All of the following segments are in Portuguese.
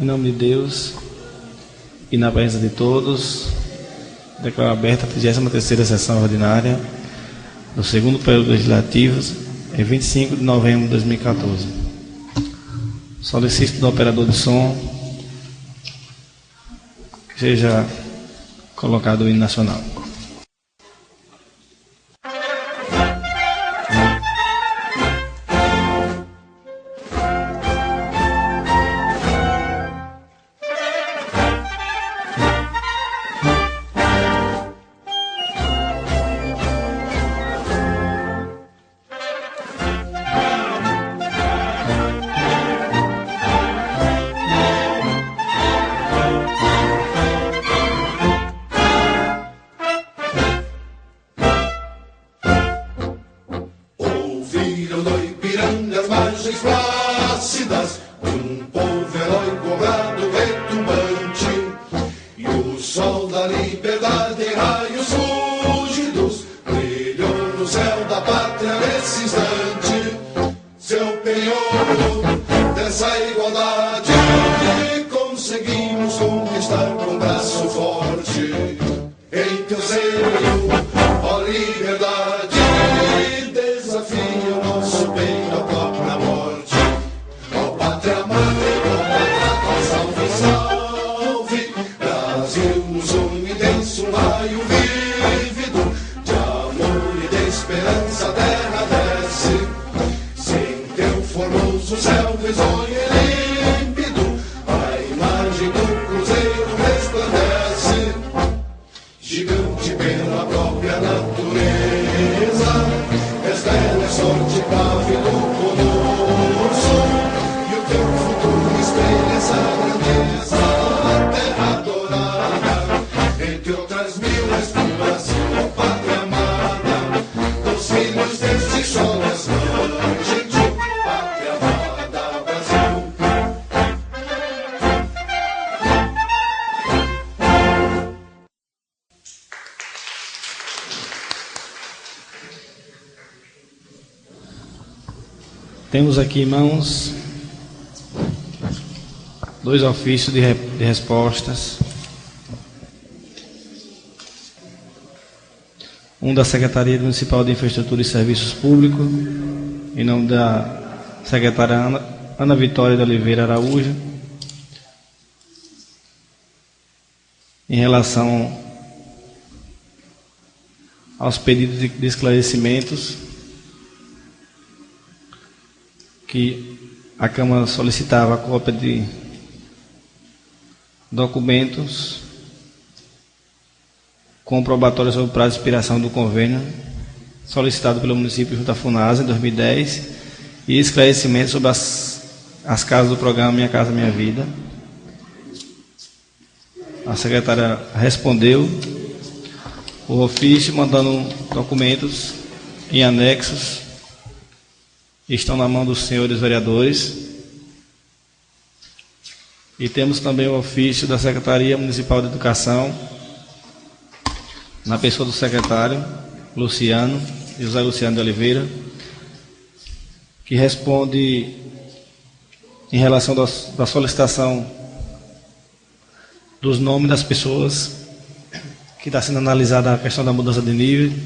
Em nome de Deus e na presença de todos, declaro aberta a 33ª sessão ordinária do segundo período legislativo, em 25 de novembro de 2014. Solicito do operador de som que seja colocado o hino nacional. Temos aqui, irmãos, dois ofícios de respostas. Um da Secretaria Municipal de Infraestrutura e Serviços Públicos, em nome da secretária Ana Vitória de Oliveira Araújo, em relação aos pedidos de esclarecimentos que a Câmara solicitava a cópia de documentos comprobatórios sobre o prazo de expiração do convênio solicitado pelo município junto à FUNASA em 2010 e esclarecimentos sobre as casas do programa Minha Casa Minha Vida. A secretária respondeu o ofício mandando documentos em anexos, estão na mão dos senhores vereadores. E temos também o ofício da Secretaria Municipal de Educação, na pessoa do secretário Luciano, José Luciano de Oliveira, que responde em relação da solicitação dos nomes das pessoas que está sendo analisada a questão da mudança de nível,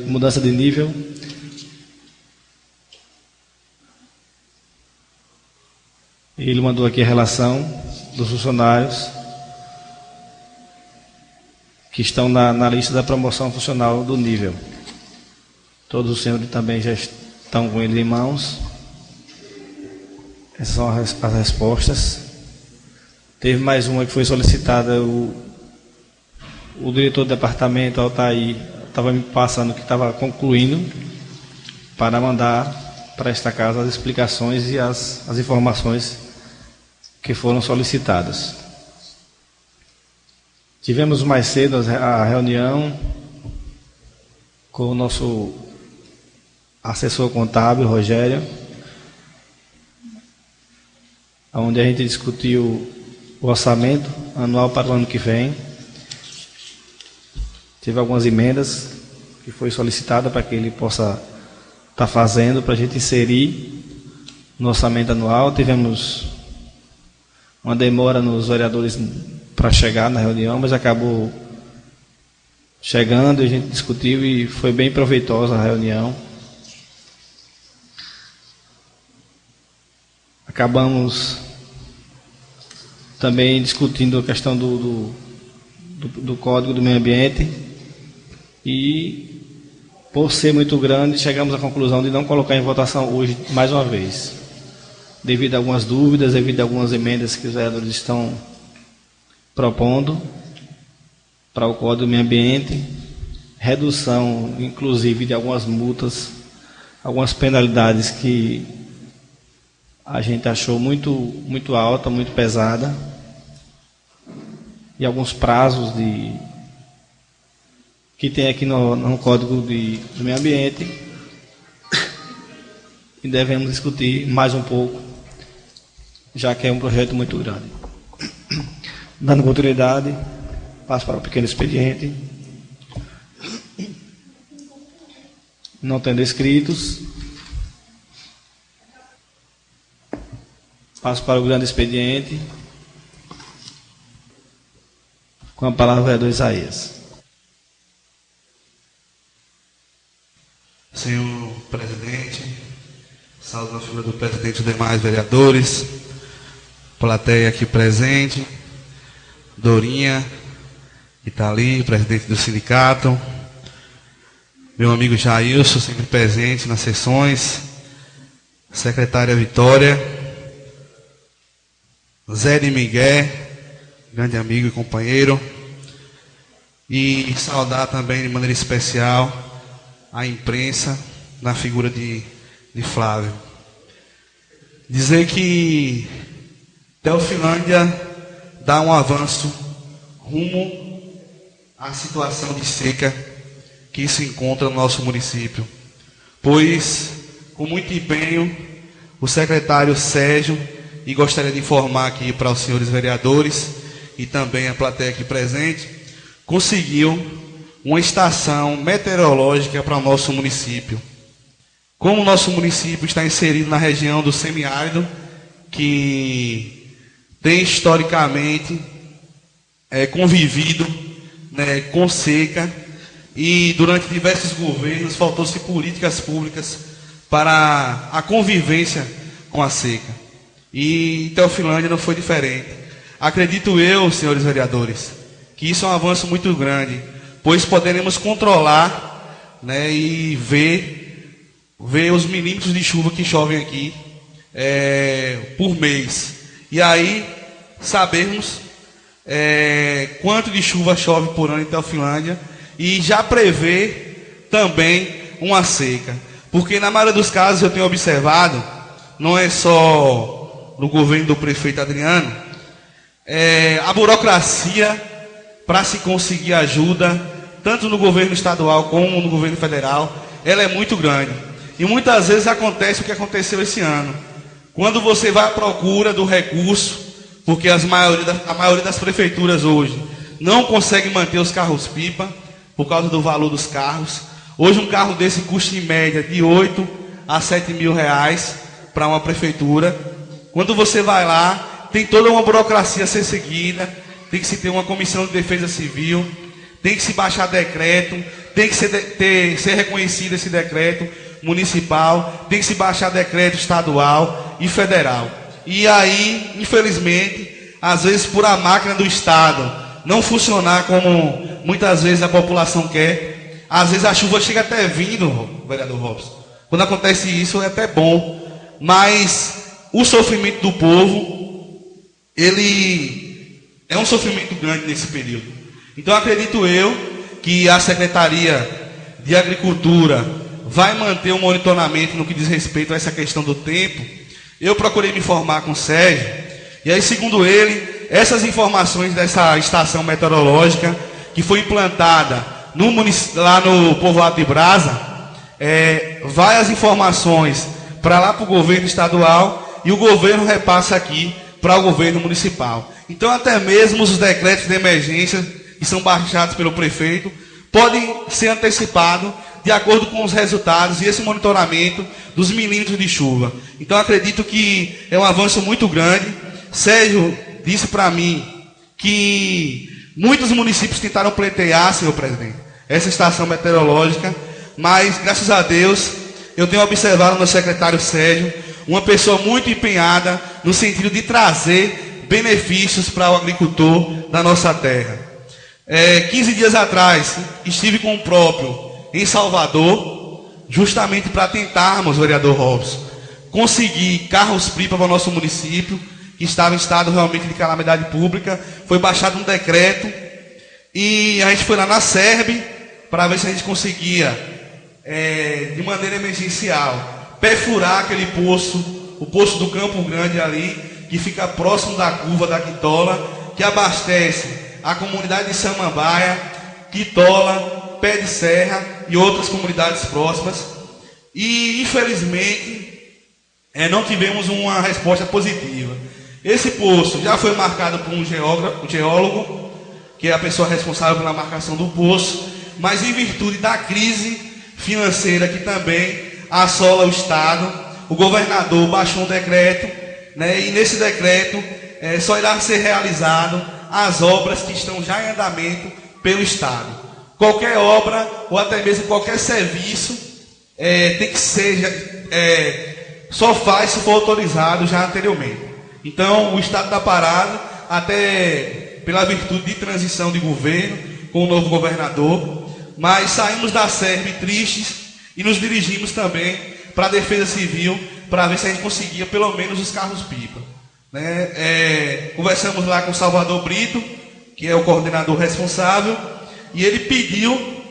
mudança de nível. Ele mandou aqui a relação dos funcionários que estão na lista da promoção funcional do nível. Todos os senhores também já estão com ele em mãos. Essas são as respostas. Teve mais uma que foi solicitada, o diretor do departamento, Altair, estava me passando que estava concluindo para mandar para esta casa as explicações e as informações que foram solicitadas. Tivemos mais cedo a reunião com o nosso assessor contábil, Rogério, onde a gente discutiu o orçamento anual para o ano que vem. Teve algumas emendas que foi solicitada para que ele possa estar fazendo, para a gente inserir no orçamento anual. Tivemos uma demora nos vereadores para chegar na reunião, mas acabou chegando, a gente discutiu e foi bem proveitosa a reunião. Acabamos também discutindo a questão do Código do Meio Ambiente e, por ser muito grande, chegamos à conclusão de não colocar em votação hoje mais uma vez, devido a algumas dúvidas, devido a algumas emendas que os vereadores estão propondo para o Código do Meio Ambiente, redução, inclusive, de algumas multas, algumas penalidades que a gente achou muito alta, muito pesada, e alguns prazos que tem aqui no Código do Meio Ambiente, e devemos discutir mais um pouco, já que é um projeto muito grande. Dando continuidade, passo para o pequeno expediente. Não tendo inscritos, passo para o grande expediente, com a palavra o vereador Isaías. Senhor presidente, saúde na figura do presidente e dos demais vereadores, plateia aqui presente, Dorinha, que está ali, presidente do sindicato, meu amigo Jailson, sempre presente nas sessões, secretária Vitória, Zé de Miguel, grande amigo e companheiro, e saudar também de maneira especial a imprensa na figura de Flávio. Dizer que Teofilândia dá um avanço rumo à situação de seca que se encontra no nosso município, pois, com muito empenho, o secretário Sérgio, e gostaria de informar aqui para os senhores vereadores e também a plateia aqui presente, conseguiu uma estação meteorológica para o nosso município. Como o nosso município está inserido na região do semiárido, que tem historicamente convivido, né, com seca, e durante diversos governos faltou-se políticas públicas para a convivência com a seca. E Teofilândia não foi diferente. Acredito eu, senhores vereadores, que isso é um avanço muito grande, pois poderemos controlar, né, e ver os milímetros de chuva que chovem aqui por mês. E aí sabermos quanto de chuva chove por ano em Teofilândia e já prever também uma seca. Porque na maioria dos casos eu tenho observado, não é só no governo do prefeito Adriano, a burocracia para se conseguir ajuda, tanto no governo estadual como no governo federal, ela é muito grande. E muitas vezes acontece o que aconteceu esse ano. Quando você vai à procura do recurso, porque a maioria das prefeituras hoje não consegue manter os carros-pipa, por causa do valor dos carros. Hoje um carro desse custa em média de 8 a 7 mil reais para uma prefeitura. Quando você vai lá, tem toda uma burocracia a ser seguida, tem que se ter uma comissão de defesa civil, tem que se baixar decreto, tem que ser reconhecido esse decreto municipal, tem que se baixar decreto estadual e federal. E aí, infelizmente, às vezes por a máquina do Estado não funcionar como muitas vezes a população quer, às vezes a chuva chega até vindo, vereador Robson. Quando acontece isso é até bom, mas o sofrimento do povo, ele é um sofrimento grande nesse período. Então acredito eu que a Secretaria de Agricultura vai manter um monitoramento no que diz respeito a essa questão do tempo. Eu procurei me informar com o Sérgio, e aí, segundo ele, essas informações dessa estação meteorológica que foi implantada lá no povoado de Brasa, vai as informações para lá para o governo estadual e o governo repassa aqui para o governo municipal. Então, até mesmo os decretos de emergência que são baixados pelo prefeito podem ser antecipados de acordo com os resultados e esse monitoramento dos milímetros de chuva. Então, acredito que é um avanço muito grande. Sérgio disse para mim que muitos municípios tentaram pleitear, senhor presidente, essa estação meteorológica, mas, graças a Deus, eu tenho observado no secretário Sérgio uma pessoa muito empenhada no sentido de trazer benefícios para o agricultor da nossa terra. 15 dias atrás, estive com o próprio em Salvador, justamente para tentarmos, vereador Robson, conseguir carros-pipa para o nosso município, que estava em estado realmente de calamidade pública. Foi baixado um decreto e a gente foi lá na SERB para ver se a gente conseguia, de maneira emergencial, perfurar aquele poço, o poço do Campo Grande ali, que fica próximo da curva da Quitola, que abastece a comunidade de Samambaia, Quitola, Pé de Serra e outras comunidades próximas. E, infelizmente, não tivemos uma resposta positiva. Esse poço já foi marcado por um geólogo, que é a pessoa responsável pela marcação do poço, mas em virtude da crise financeira que também assola o Estado, o governador baixou um decreto, e nesse decreto só irá ser realizado as obras que estão já em andamento pelo Estado. Qualquer obra, ou até mesmo qualquer serviço, tem que ser, só faz se for autorizado já anteriormente. Então, o Estado está parado, até pela virtude de transição de governo, com o novo governador, mas saímos da SERB tristes e nos dirigimos também para a Defesa Civil, para ver se a gente conseguia pelo menos os carros-pipa. Conversamos lá com o Salvador Brito, que é o coordenador responsável, e ele pediu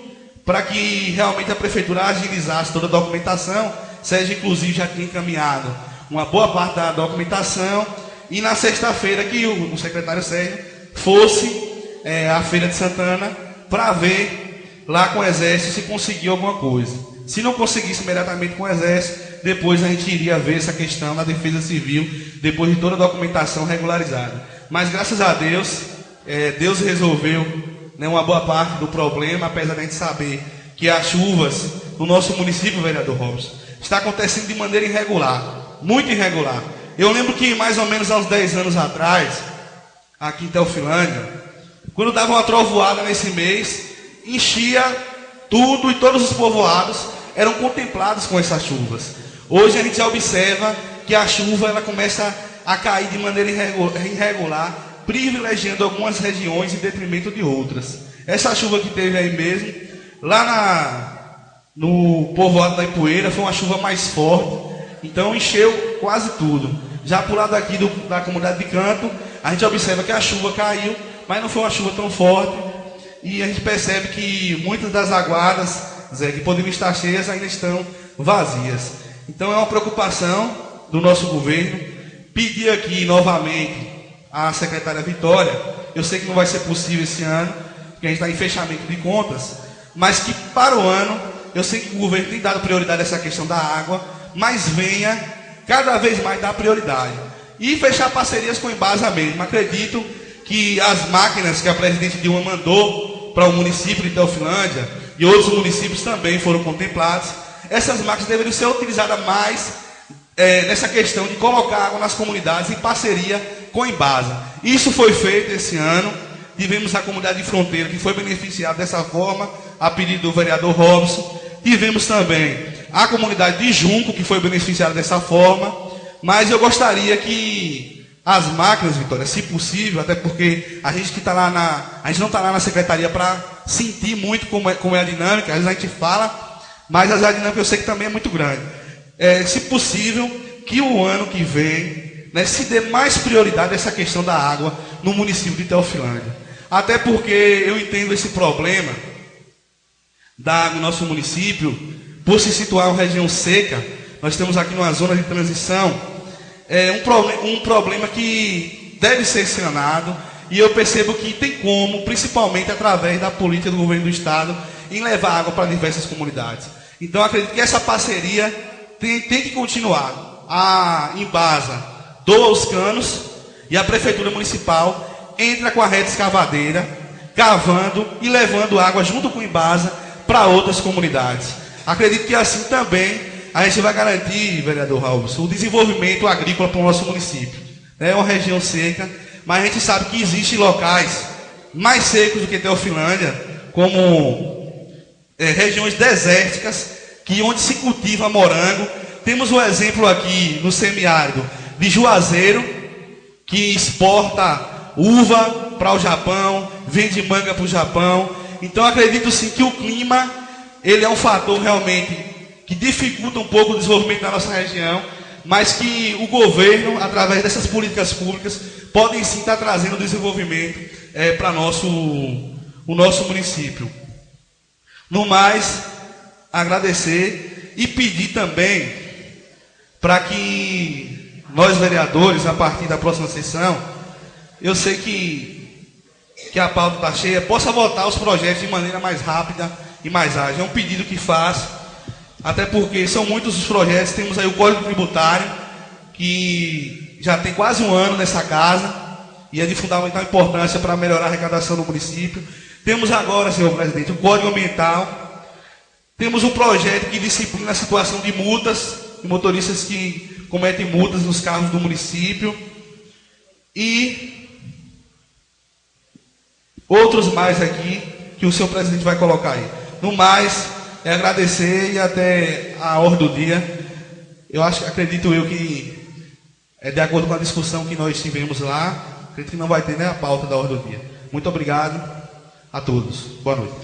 para que realmente a Prefeitura agilizasse toda a documentação. Sérgio, inclusive, já tinha encaminhado uma boa parte da documentação, e na sexta-feira que o secretário Sérgio fosse à Feira de Santana para ver lá com o Exército se conseguia alguma coisa. Se não conseguisse imediatamente com o Exército, depois a gente iria ver essa questão da Defesa Civil, depois de toda a documentação regularizada. Mas graças a Deus, Deus resolveu uma boa parte do problema, apesar de a gente saber que as chuvas no nosso município, vereador Robson, está acontecendo de maneira irregular, muito irregular. Eu lembro que mais ou menos há uns 10 anos atrás, aqui em Teofilândia, quando dava uma trovoada nesse mês, enchia tudo e todos os povoados eram contemplados com essas chuvas. Hoje a gente já observa que a chuva ela começa a cair de maneira irregular, privilegiando algumas regiões em detrimento de outras. Essa chuva que teve aí mesmo, lá no povoado da Ipueira, foi uma chuva mais forte, então encheu quase tudo. Já por lado aqui da comunidade de Canto, a gente observa que a chuva caiu, mas não foi uma chuva tão forte, e a gente percebe que muitas das aguadas, Zé, que poderiam estar cheias, ainda estão vazias. Então é uma preocupação do nosso governo. Pedir aqui novamente à secretária Vitória, eu sei que não vai ser possível esse ano, porque a gente está em fechamento de contas, mas que para o ano, eu sei que o governo tem dado prioridade a essa questão da água, mas venha cada vez mais dar prioridade. E fechar parcerias com o Embasa mesmo. Acredito que as máquinas que a presidente Dilma mandou para o município de Teofilândia e outros municípios também foram contemplados. Essas máquinas deveriam ser utilizadas mais nessa questão de colocar água nas comunidades em parceria com o Embasa. Isso foi feito esse ano. Tivemos a comunidade de Fronteira que foi beneficiada dessa forma, a pedido do vereador Robson. Tivemos também a comunidade de Junco, que foi beneficiada dessa forma, mas eu gostaria que as máquinas, Vitória, se possível, até porque a gente que está lá a gente não está lá na secretaria para sentir muito como é a dinâmica, às vezes a gente fala, mas a dinâmica eu sei que também é muito grande. Se possível, que o ano que vem, se dê mais prioridade a essa questão da água no município de Teofilândia. Até porque eu entendo esse problema da água no nosso município, por se situar uma região seca. Nós estamos aqui numa zona de transição, um problema que deve ser sanado, e eu percebo que tem como, principalmente através da política do governo do Estado, em levar água para diversas comunidades. Então acredito que essa parceria tem que continuar. A Embasa doa os canos e a Prefeitura Municipal entra com a rede escavadeira, cavando e levando água junto com o Embasa para outras comunidades. Acredito que assim também a gente vai garantir, vereador Robson, o desenvolvimento agrícola para o nosso município. É uma região seca, mas a gente sabe que existem locais mais secos do que Teofilândia, como regiões desérticas, que onde se cultiva morango. Temos um exemplo aqui no semiárido de Juazeiro, que exporta uva para o Japão, vende manga para o Japão. Então acredito sim que o clima, ele é um fator realmente que dificulta um pouco o desenvolvimento da nossa região, mas que o governo, através dessas políticas públicas, podem sim estar trazendo desenvolvimento para o nosso município. No mais, agradecer e pedir também para que nós vereadores, a partir da próxima sessão, eu sei que a pauta está cheia, possa votar os projetos de maneira mais rápida e mais ágil. É um pedido que faço, até porque são muitos os projetos. Temos aí o Código Tributário, que já tem quase um ano nessa casa, e é de fundamental importância para melhorar a arrecadação do município. Temos agora, senhor presidente, o Código Ambiental. Temos um projeto que disciplina a situação de multas, de motoristas que cometem multas nos carros do município. E outros mais aqui, que o senhor presidente vai colocar aí. No mais, é agradecer e até a ordem do dia. Acredito eu que de acordo com a discussão que nós tivemos lá, acredito que não vai ter, né, a pauta da ordem do dia. Muito obrigado a todos. Boa noite.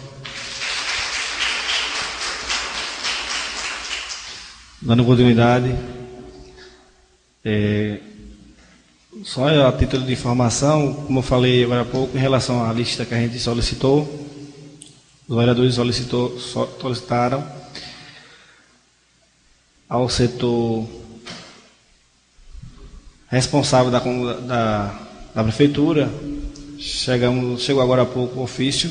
Dando continuidade, só a título de informação, como eu falei agora há pouco, em relação à lista que a gente solicitou, os vereadores solicitaram ao setor responsável da prefeitura. Chegou agora há pouco o ofício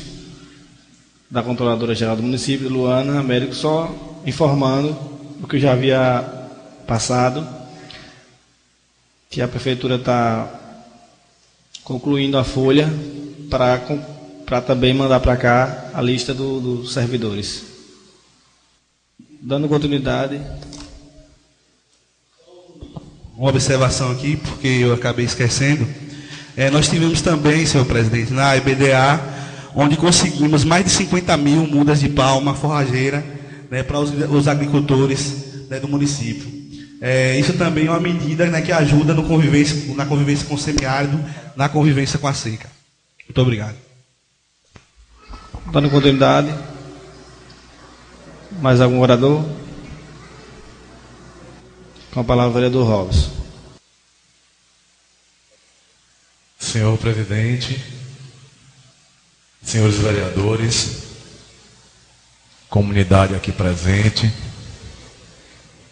da controladora geral do município, Luana Américo, só informando o que eu já havia passado, que a prefeitura está concluindo a folha para também mandar para cá a lista dos servidores. Dando continuidade. Uma observação aqui, porque eu acabei esquecendo. Nós tivemos também, senhor presidente, na EBDA, onde conseguimos mais de 50 mil mudas de palma forrageira, né, para os agricultores, né, do município. Isso também é uma medida, né, que ajuda na convivência com o semiárido, na convivência com a seca. Muito obrigado. Dando continuidade. Mais algum orador? Com a palavra o vereador Robson. Senhor presidente, senhores vereadores, comunidade aqui presente,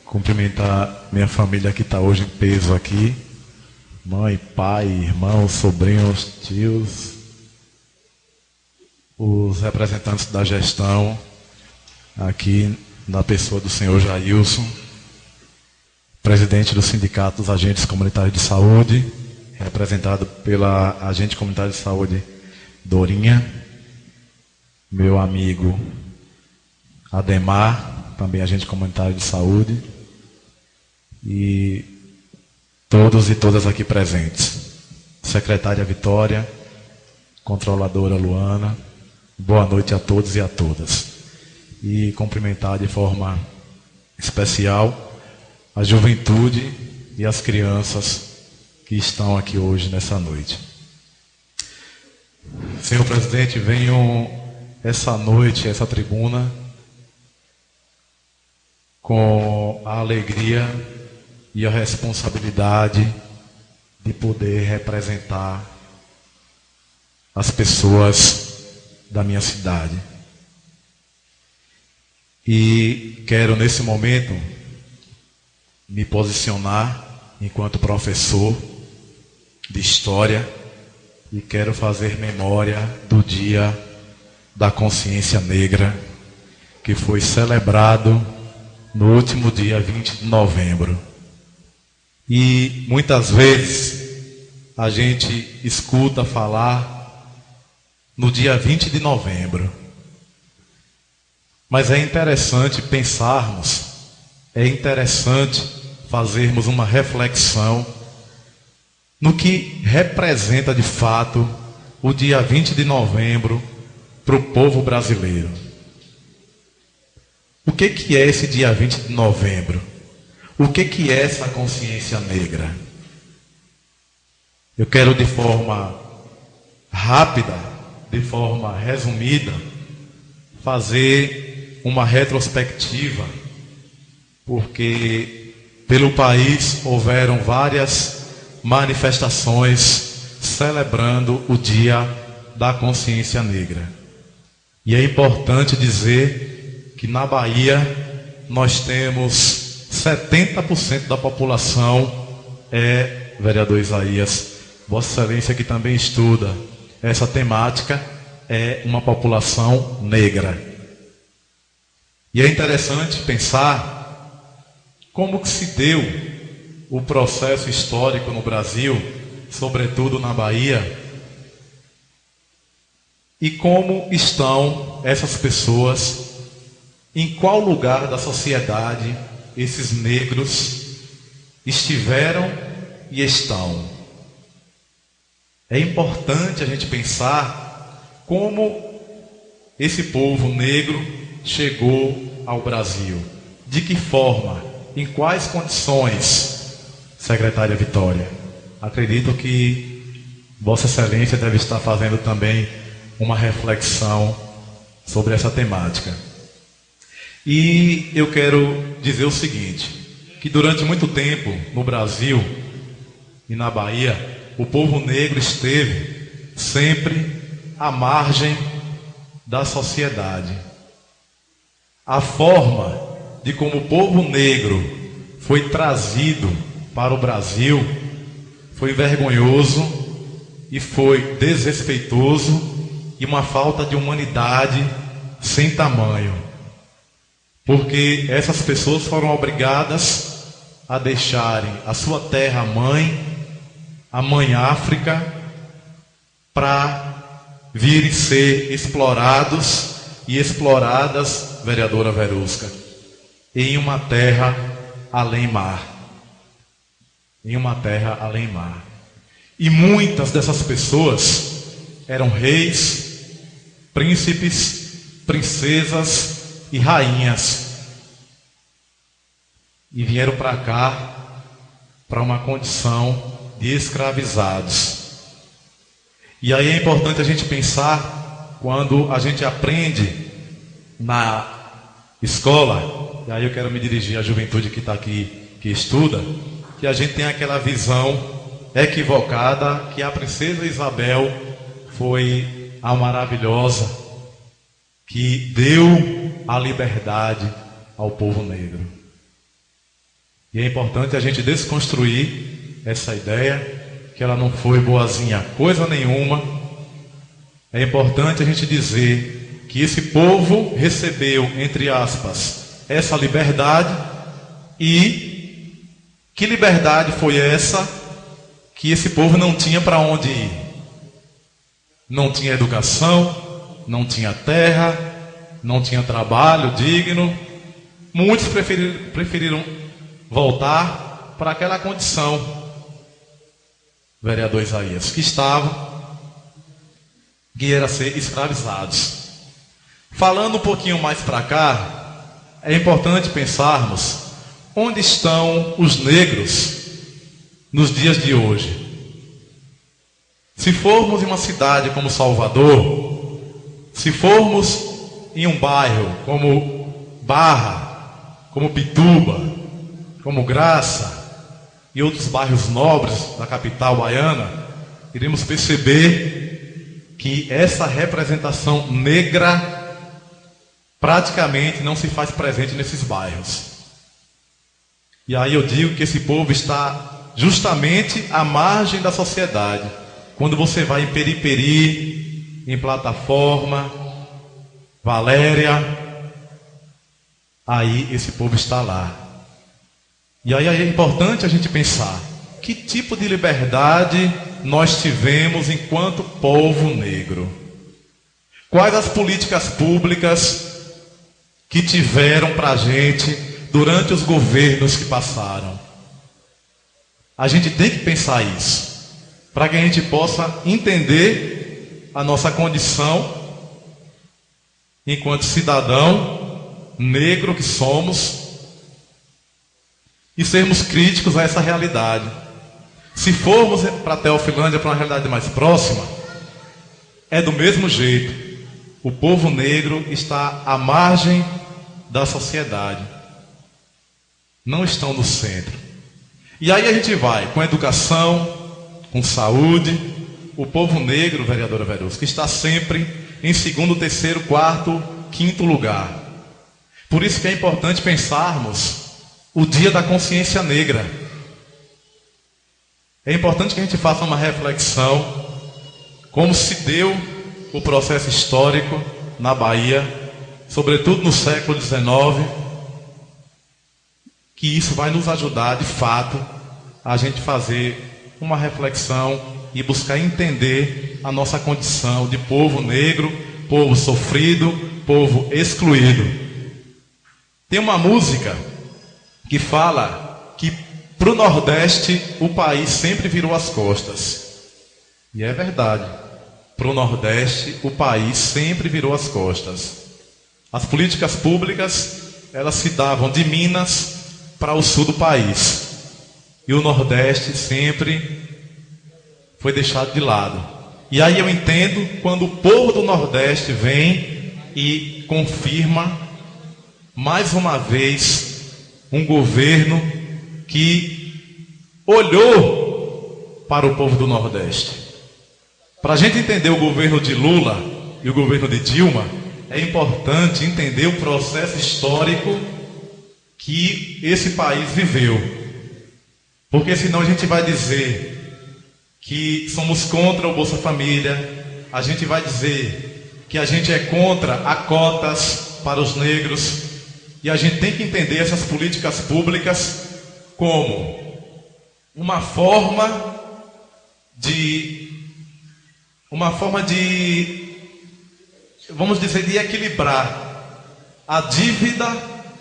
cumprimentar minha família que está hoje em peso aqui, mãe, pai, irmãos, sobrinhos, tios, os representantes da gestão aqui na pessoa do senhor Jailson, presidente do Sindicato dos Agentes Comunitários de Saúde, representado pela agente comunitária de saúde Dorinha, meu amigo Ademar, também agente comunitário de saúde, e todos e todas aqui presentes. Secretária Vitória, controladora Luana, boa noite a todos e a todas. E cumprimentar de forma especial a juventude e as crianças que estão aqui hoje nessa noite. Senhor presidente, venho essa noite, essa tribuna, com a alegria e a responsabilidade de poder representar as pessoas da minha cidade. E quero, nesse momento, me posicionar enquanto professor de História e quero fazer memória do Dia da Consciência Negra, que foi celebrado no último dia 20 de novembro. E muitas vezes a gente escuta falar no dia 20 de novembro. Mas é interessante pensarmos, é interessante fazermos uma reflexão no que representa de fato o dia 20 de novembro para o povo brasileiro. O que é esse dia 20 de novembro? O que é essa consciência negra? Eu quero, de forma rápida, de forma resumida, fazer uma retrospectiva, porque pelo país houveram várias manifestações celebrando o Dia da Consciência Negra. E é importante dizer que na Bahia nós temos 70% da população vereador Isaías, Vossa Excelência que também estuda essa temática, é uma população negra. E é interessante pensar como que se deu o processo histórico no Brasil, sobretudo na Bahia, e como estão essas pessoas, em qual lugar da sociedade esses negros estiveram e estão. É importante a gente pensar como esse povo negro chegou ao Brasil. De que forma? Em quais condições, secretária Vitória? Acredito que Vossa Excelência deve estar fazendo também uma reflexão sobre essa temática. E eu quero dizer o seguinte, que durante muito tempo no Brasil e na Bahia, o povo negro esteve sempre à margem da sociedade. A forma de como o povo negro foi trazido para o Brasil foi vergonhoso e foi desrespeitoso e uma falta de humanidade sem tamanho. Porque essas pessoas foram obrigadas a deixarem a sua terra-mãe, a mãe África, para virem ser explorados e exploradas, vereadora Verusca, em uma terra além mar. Em uma terra além mar. E muitas dessas pessoas eram reis, príncipes, princesas e rainhas. E vieram para cá para uma condição de escravizados. E aí é importante a gente pensar, quando a gente aprende na escola, e aí eu quero me dirigir à juventude que está aqui, que estuda, que a gente tem aquela visão equivocada que a princesa Isabel foi a maravilhosa que deu a liberdade ao povo negro. E é importante a gente desconstruir essa ideia, que ela não foi boazinha coisa nenhuma. É importante a gente dizer que esse povo recebeu, entre aspas, essa liberdade. E que liberdade foi essa que esse povo não tinha para onde ir? Não tinha educação, não tinha terra, não tinha trabalho digno. Muitos preferiram voltar para aquela condição, vereador Isaías, que era ser escravizados. Falando um pouquinho mais para cá, é importante pensarmos onde estão os negros nos dias de hoje. Se formos em uma cidade como Salvador, se formos em um bairro como Barra, como Pituba, como Graça e outros bairros nobres da capital baiana, iremos perceber que essa representação negra praticamente não se faz presente nesses bairros. E aí eu digo que esse povo está justamente à margem da sociedade. Quando você vai em Periperi, em Plataforma, Valéria, aí esse povo está lá. E aí é importante a gente pensar, que tipo de liberdade nós tivemos enquanto povo negro? Quais as políticas públicas que tiveram para a gente durante os governos que passaram? A gente tem que pensar isso. para que a gente possa entender a nossa condição enquanto cidadão negro que somos e sermos críticos a essa realidade. Se formos para a Teofilândia, para uma realidade mais próxima, é do mesmo jeito. O povo negro está à margem da sociedade. Não estão no centro. E aí a gente vai com educação, com saúde. O povo negro, vereadora Verusca, está sempre em segundo, terceiro, quarto, quinto lugar. Por isso que é importante pensarmos o Dia da Consciência Negra. É importante que a gente faça uma reflexão como se deu o processo histórico na Bahia, sobretudo no século XIX, que isso vai nos ajudar, de fato, a gente fazer uma reflexão e buscar entender a nossa condição de povo negro, povo sofrido, povo excluído. Tem uma música que fala que para o Nordeste o país sempre virou as costas. E é verdade. Para o Nordeste o país sempre virou as costas. As políticas públicas, elas se davam de Minas para o sul do país. E o Nordeste sempre foi deixado de lado. E aí eu entendo quando o povo do Nordeste vem e confirma mais uma vez um governo que olhou para o povo do Nordeste. Para a gente entender o governo de Lula e o governo de Dilma, é importante entender o processo histórico que esse país viveu. Porque senão a gente vai dizer que somos contra o Bolsa Família, a gente vai dizer que a gente é contra a cotas para os negros, e a gente tem que entender essas políticas públicas como uma forma de, vamos dizer, de equilibrar a dívida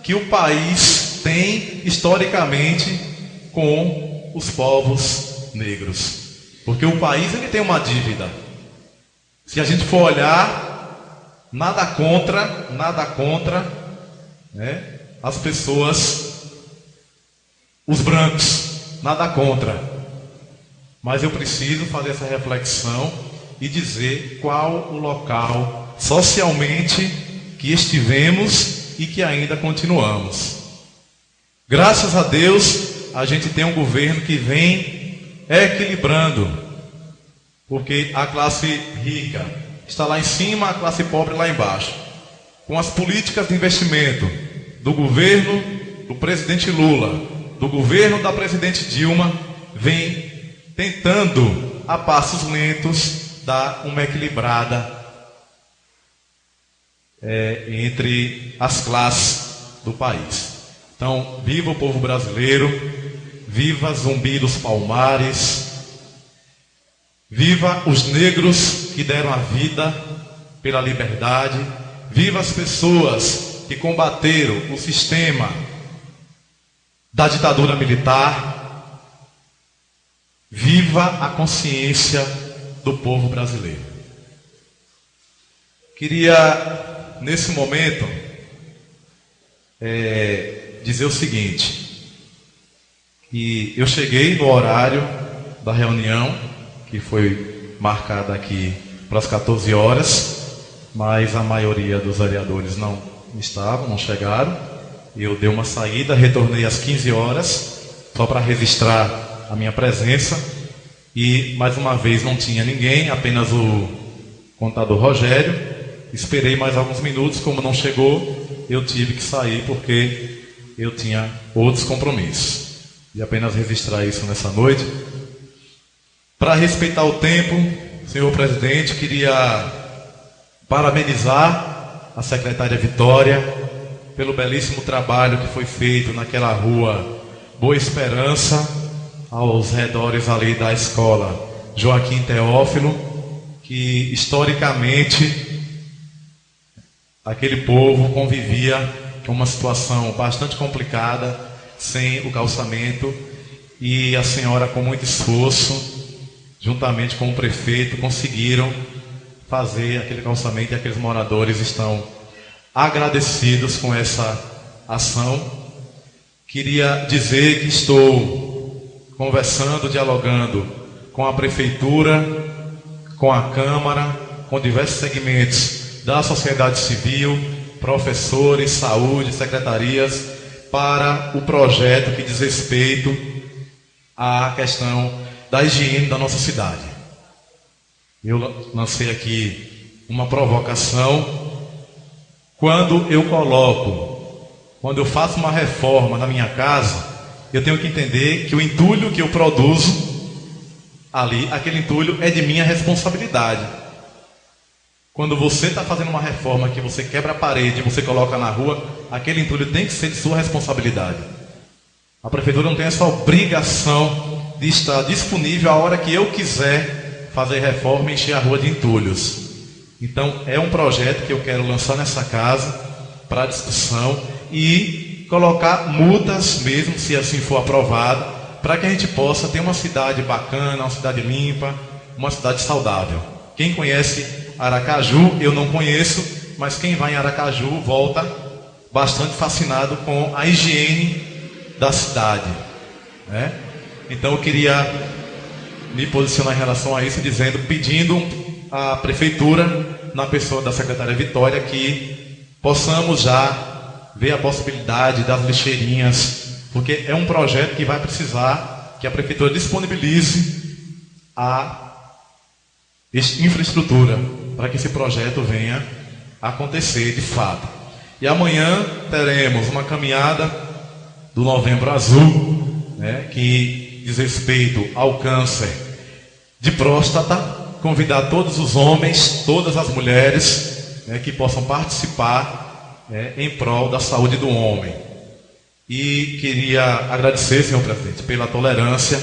que o país tem historicamente com os povos negros. Porque o país, ele tem uma dívida. Se a gente for olhar, nada contra, né, as pessoas, os brancos, nada contra. Mas eu preciso fazer essa reflexão e dizer qual o local socialmente que estivemos e que ainda continuamos. Graças a Deus, a gente tem um governo que vem equilibrando, porque a classe rica está lá em cima, a classe pobre lá embaixo. Com as políticas de investimento do governo do presidente Lula, do governo da presidente Dilma, vem tentando, a passos lentos, dar uma equilibrada entre as classes do país. Então, viva o povo brasileiro, viva Zumbi dos Palmares, viva os negros que deram a vida pela liberdade, viva as pessoas que combateram o sistema da ditadura militar, viva a consciência do povo brasileiro. Queria, nesse momento, dizer o seguinte, que eu cheguei no horário da reunião, que foi marcada aqui para as 14 horas, mas a maioria dos vereadores não estavam, não chegaram. Eu dei uma saída, retornei às 15 horas, só para registrar a minha presença, e mais uma vez não tinha ninguém, apenas o contador Rogério. Esperei mais alguns minutos, como não chegou, eu tive que sair porque eu tinha outros compromissos. E apenas registrar isso nessa noite. Para respeitar o tempo, senhor presidente, queria parabenizar a secretária Vitória pelo belíssimo trabalho que foi feito naquela rua Boa Esperança, aos redores ali da escola Joaquim Teófilo, que historicamente aquele povo convivia com uma situação bastante complicada, sem o calçamento, e a senhora, com muito esforço, juntamente com o prefeito, conseguiram fazer aquele calçamento e aqueles moradores estão agradecidos com essa ação. Queria dizer que estou conversando, dialogando com a prefeitura, com a Câmara, com diversos segmentos da sociedade civil, professores, saúde, secretarias, para o projeto que diz respeito à questão da higiene da nossa cidade. Eu lancei aqui uma provocação. Quando eu faço uma reforma na minha casa, eu tenho que entender que o entulho que eu produzo ali, aquele entulho é de minha responsabilidade. Quando você está fazendo uma reforma que você quebra a parede e você coloca na rua, aquele entulho tem que ser de sua responsabilidade. A prefeitura não tem essa obrigação de estar disponível a hora que eu quiser fazer reforma e encher a rua de entulhos. Então é um projeto que eu quero lançar nessa casa para discussão e colocar multas mesmo, se assim for aprovado, para que a gente possa ter uma cidade bacana, uma cidade limpa, uma cidade saudável. Quem conhece Aracaju, eu não conheço, mas quem vai em Aracaju volta bastante fascinado com a higiene da cidade, né? Então eu queria me posicionar em relação a isso, pedindo à prefeitura, na pessoa da secretária Vitória, que possamos já ver a possibilidade das lixeirinhas, porque é um projeto que vai precisar que a prefeitura disponibilize a infraestrutura para que esse projeto venha a acontecer de fato. E amanhã teremos uma caminhada do Novembro Azul, né, que diz respeito ao câncer de próstata. Convidar todos os homens, todas as mulheres, né, que possam participar, em prol da saúde do homem. E queria agradecer, senhor presidente, pela tolerância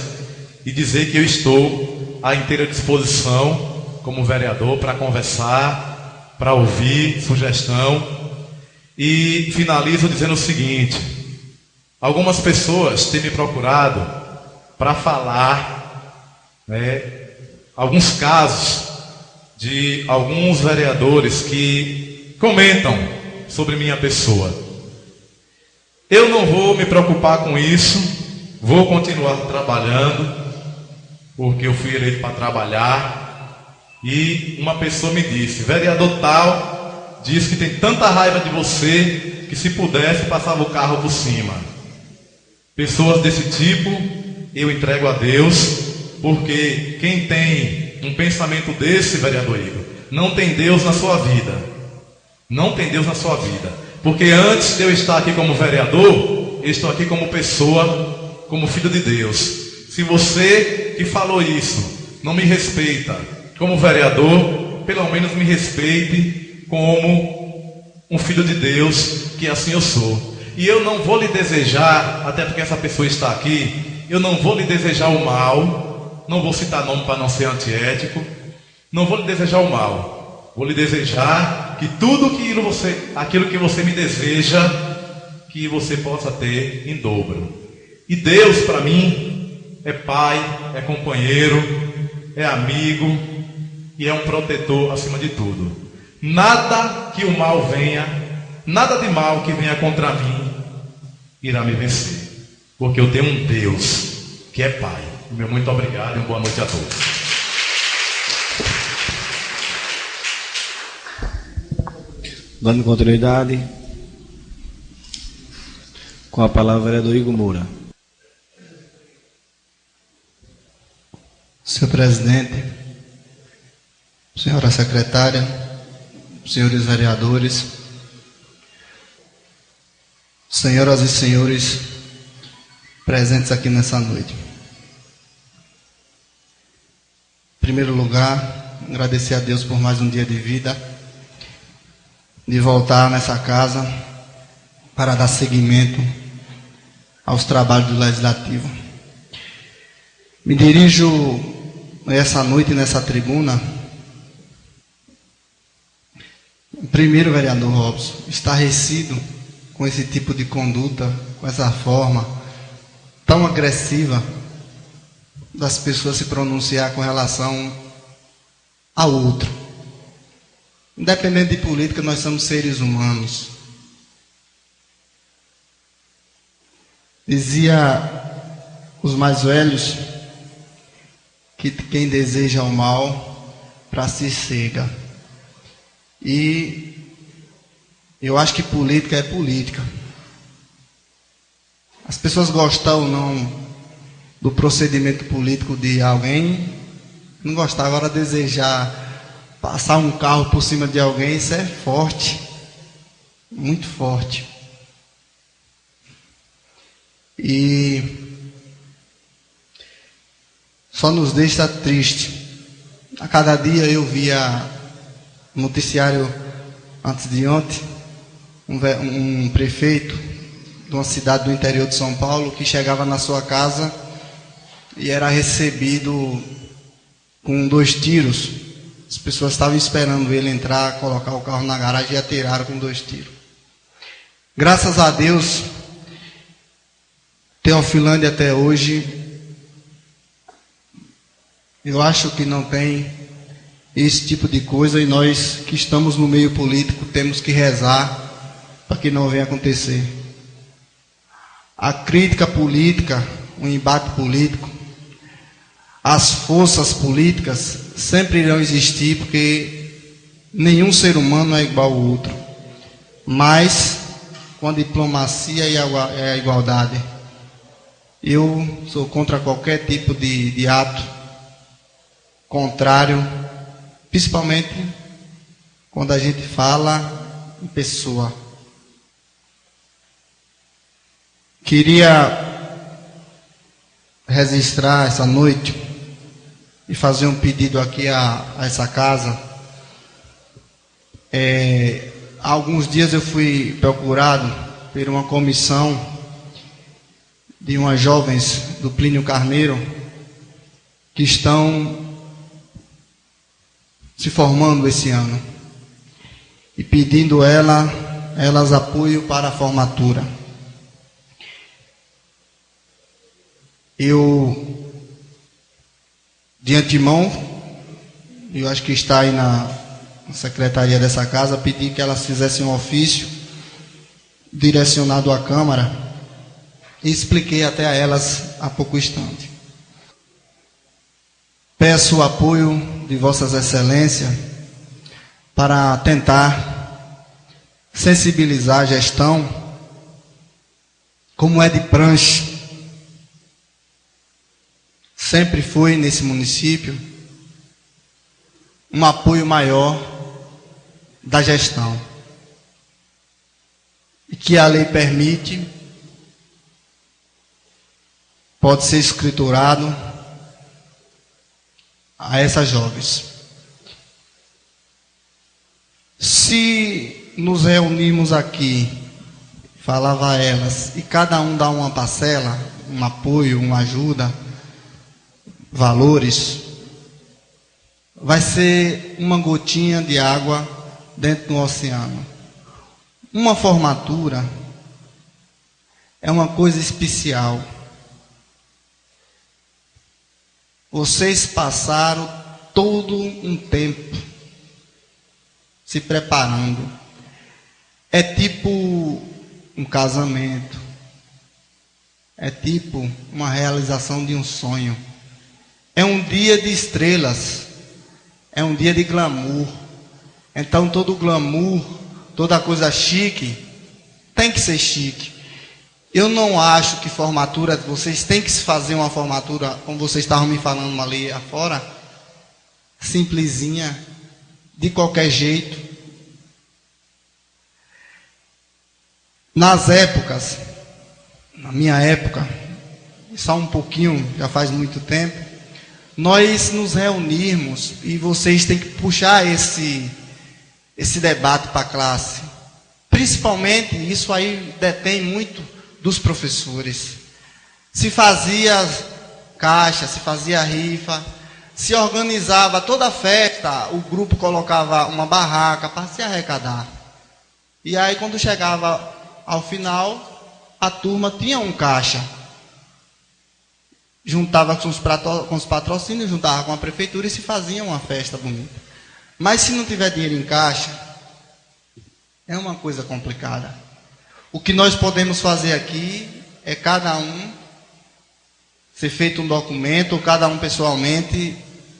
e dizer que eu estou à inteira disposição como vereador para conversar, para ouvir sugestão. E finalizo dizendo o seguinte: algumas pessoas têm me procurado para falar, alguns casos de alguns vereadores que comentam sobre minha pessoa. Eu não vou me preocupar com isso, vou continuar trabalhando, porque eu fui eleito para trabalhar. E uma pessoa me disse: vereador tal diz que tem tanta raiva de você que se pudesse passava o carro por cima. Pessoas desse tipo eu entrego a Deus, porque quem tem um pensamento desse, vereador Igor, não tem Deus na sua vida. Não tem Deus na sua vida. Porque antes de eu estar aqui como vereador, eu estou aqui como pessoa, como filho de Deus. Se você que falou isso não me respeita como vereador, pelo menos me respeite como um filho de Deus, que assim eu sou. E eu não vou lhe desejar, até porque essa pessoa está aqui, eu não vou lhe desejar o mal, não vou citar nome para não ser antiético, não vou lhe desejar o mal, vou lhe desejar que tudo aquilo que você me deseja, que você possa ter em dobro. E Deus para mim é pai, é companheiro, é amigo e é um protetor acima de tudo. Nada que o mal venha, nada de mal que venha contra mim irá me vencer, porque eu tenho um Deus que é pai. Meu muito obrigado e uma boa noite a todos. Dando continuidade, com a palavra vereador Igor Moura. Senhor presidente, senhora secretária, senhores vereadores, senhoras e senhores presentes aqui nessa noite. Em primeiro lugar, agradecer a Deus por mais um dia de vida, de voltar nessa casa para dar seguimento aos trabalhos do Legislativo. Me dirijo essa noite nessa tribuna. Primeiro, vereador Robson, estarrecido com esse tipo de conduta, com essa forma tão agressiva das pessoas se pronunciar com relação ao outro. Independente de política, nós somos seres humanos. Dizia os mais velhos que quem deseja o mal para si cega. E eu acho que política é política. As pessoas gostam ou não do procedimento político de alguém, não gostar. Agora desejar passar um carro por cima de alguém, isso é forte, muito forte. E só nos deixa triste. A cada dia eu via no noticiário antes de ontem, um prefeito de uma cidade do interior de São Paulo que chegava na sua casa e era recebido com 2 tiros. As pessoas estavam esperando ele entrar, colocar o carro na garagem e atiraram com 2 tiros. Graças a Deus, Teofilândia até hoje, eu acho que não tem esse tipo de coisa, e nós que estamos no meio político temos que rezar para que não venha acontecer. A crítica política, o embate político, as forças políticas sempre irão existir, porque nenhum ser humano é igual ao outro. Mas com a diplomacia e a igualdade, eu sou contra qualquer tipo de ato contrário, principalmente quando a gente fala em pessoa. Queria registrar essa noite e fazer um pedido aqui a essa casa. Há alguns dias eu fui procurado por uma comissão de umas jovens do Plínio Carneiro que estão se formando esse ano e pedindo elas apoio para a formatura. Eu, de antemão, eu acho que está aí na secretaria dessa casa, pedi que elas fizessem um ofício direcionado à Câmara e expliquei até a elas há pouco instante. Peço o apoio de Vossas Excelências para tentar sensibilizar a gestão, como é de praxe. Sempre foi nesse município um apoio maior da gestão. E que a lei permite, pode ser escriturado a essas jovens. Se nos reunirmos aqui, falava a elas, e cada um dá uma parcela, um apoio, uma ajuda, valores, vai ser uma gotinha de água dentro do oceano. Uma formatura é uma coisa especial. Vocês passaram todo um tempo se preparando. É tipo um casamento. É tipo uma realização de um sonho. É um dia de estrelas. É um dia de glamour. Então todo glamour, toda coisa chique, tem que ser chique. Eu não acho que formatura, vocês têm que fazer uma formatura, como vocês estavam me falando ali afora, simplesinha, de qualquer jeito. Nas épocas, na minha época, só um pouquinho, já faz muito tempo, nós nos reunirmos e vocês têm que puxar esse debate para a classe. Principalmente, isso aí detém muito dos professores. Se fazia caixa, se fazia rifa, se organizava toda a festa, o grupo colocava uma barraca para se arrecadar. E aí quando chegava ao final, a turma tinha um caixa. juntava com os patrocínios, juntava com a prefeitura e se fazia uma festa bonita. Mas se não tiver dinheiro em caixa, é uma coisa complicada. O que nós podemos fazer aqui é cada um ser feito um documento, ou cada um pessoalmente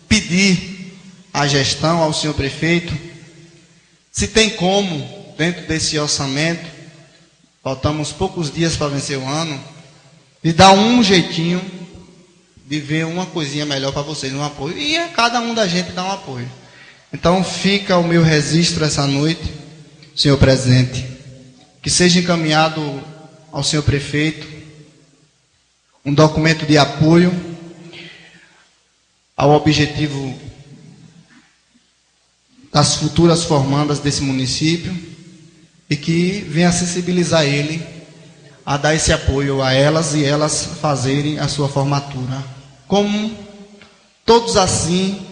pedir à gestão, ao senhor prefeito, se tem como, dentro desse orçamento, faltamos poucos dias para vencer o ano, de dar um jeitinho de ver uma coisinha melhor para vocês, um apoio. E é cada um da gente dar um apoio. Então fica o meu registro essa noite, senhor presidente, que seja encaminhado ao senhor prefeito um documento de apoio ao objetivo das futuras formandas desse município e que venha sensibilizar ele a dar esse apoio a elas e elas fazerem a sua formatura. Como todos assim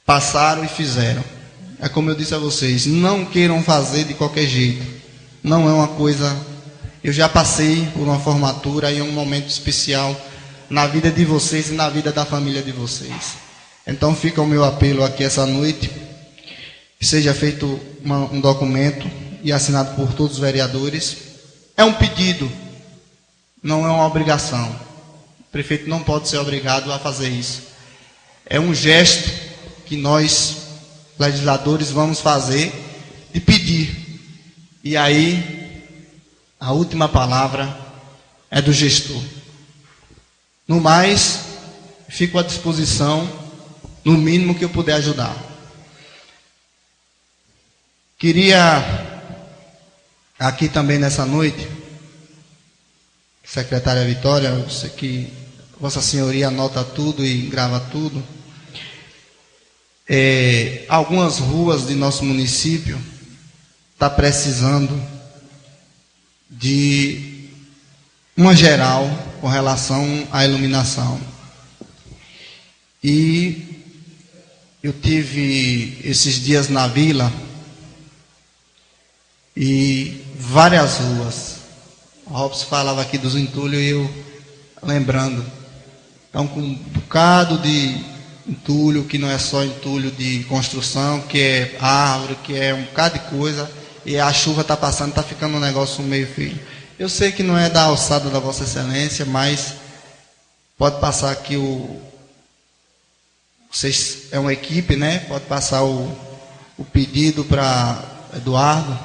passaram e fizeram. É como eu disse a vocês, não queiram fazer de qualquer jeito. Não é uma coisa... Eu já passei por uma formatura e é um momento especial na vida de vocês e na vida da família de vocês. Então fica o meu apelo aqui essa noite, que seja feito um documento e assinado por todos os vereadores. É um pedido, não é uma obrigação. O prefeito não pode ser obrigado a fazer isso. É um gesto que nós, legisladores, vamos fazer de pedir. E aí, a última palavra é do gestor. No mais, fico à disposição, no mínimo que eu puder ajudar. Queria, aqui também nessa noite, secretária Vitória, eu sei que Vossa Senhoria anota tudo e grava tudo. Algumas ruas de nosso município estão precisando de uma geral com relação à iluminação. E eu tive esses dias na vila e várias ruas. O Robson falava aqui dos entulhos e eu lembrando. Então, com um bocado de entulho, que não é só entulho de construção, que é árvore, que é um bocado de coisa, e a chuva está passando, está ficando um negócio meio feio. Eu sei que não é da alçada da Vossa Excelência, mas pode passar aqui vocês é uma equipe, né? Pode passar o pedido para Eduardo,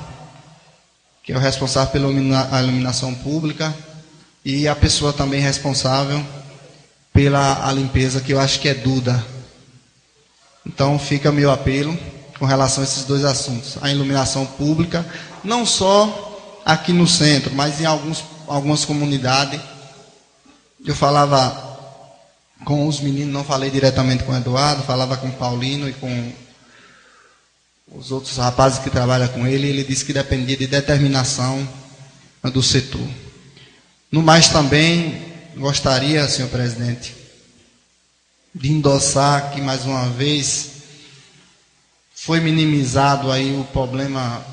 que é o responsável pela iluminação pública, e a pessoa também responsável pela limpeza, que eu acho que é Duda. Então fica meu apelo com relação a esses dois assuntos. A iluminação pública, não só aqui no centro, mas em algumas comunidades. Eu falava com os meninos, não falei diretamente com o Eduardo, falava com o Paulino e com os outros rapazes que trabalham com ele, ele disse que dependia de determinação do setor. No mais também, gostaria, senhor presidente, de endossar aqui mais uma vez, foi minimizado aí o problema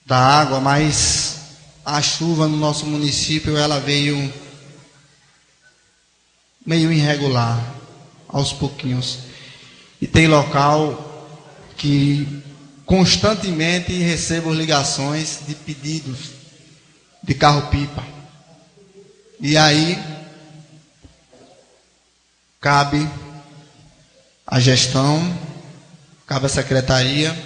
da água, mas a chuva no nosso município, ela veio meio irregular, aos pouquinhos. E tem local que constantemente recebo ligações de pedidos de carro-pipa. E aí cabe a gestão, cabe a secretaria.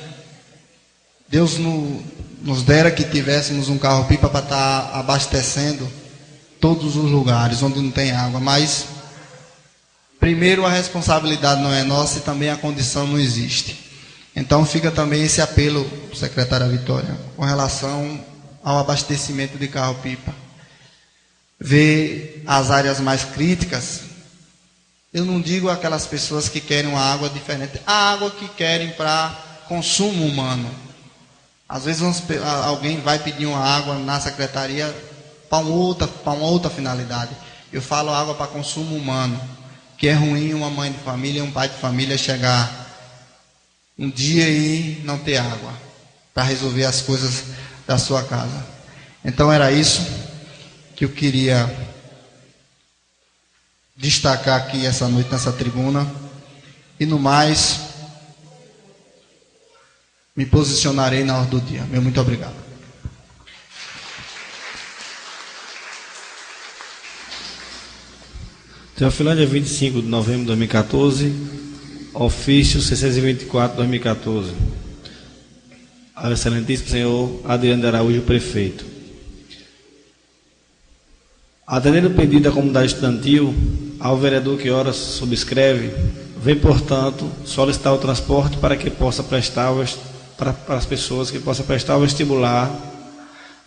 Deus nos dera que tivéssemos um carro-pipa para estar abastecendo todos os lugares onde não tem água, mas primeiro a responsabilidade não é nossa e também a condição não existe. Então fica também esse apelo, secretária Vitória, com relação ao abastecimento de carro-pipa. Ver as áreas mais críticas. Eu não digo aquelas pessoas que querem uma água diferente, a água que querem para consumo humano. Às vezes alguém vai pedir uma água na secretaria para uma outra finalidade. Eu falo água para consumo humano, que é ruim uma mãe de família, um pai de família chegar um dia e não ter água para resolver as coisas da sua casa. Então era isso que eu queria destacar aqui essa noite nessa tribuna. E no mais, me posicionarei na ordem do dia. Meu muito obrigado. Teofilândia, 25 de novembro de 2014, ofício 624 de 2014. Ao excelentíssimo senhor Adriano de Araújo, prefeito. Atendendo o pedido da comunidade estudantil, ao vereador que ora subscreve, vem, portanto, solicitar o transporte para que possa prestar para as pessoas que possam prestar o vestibular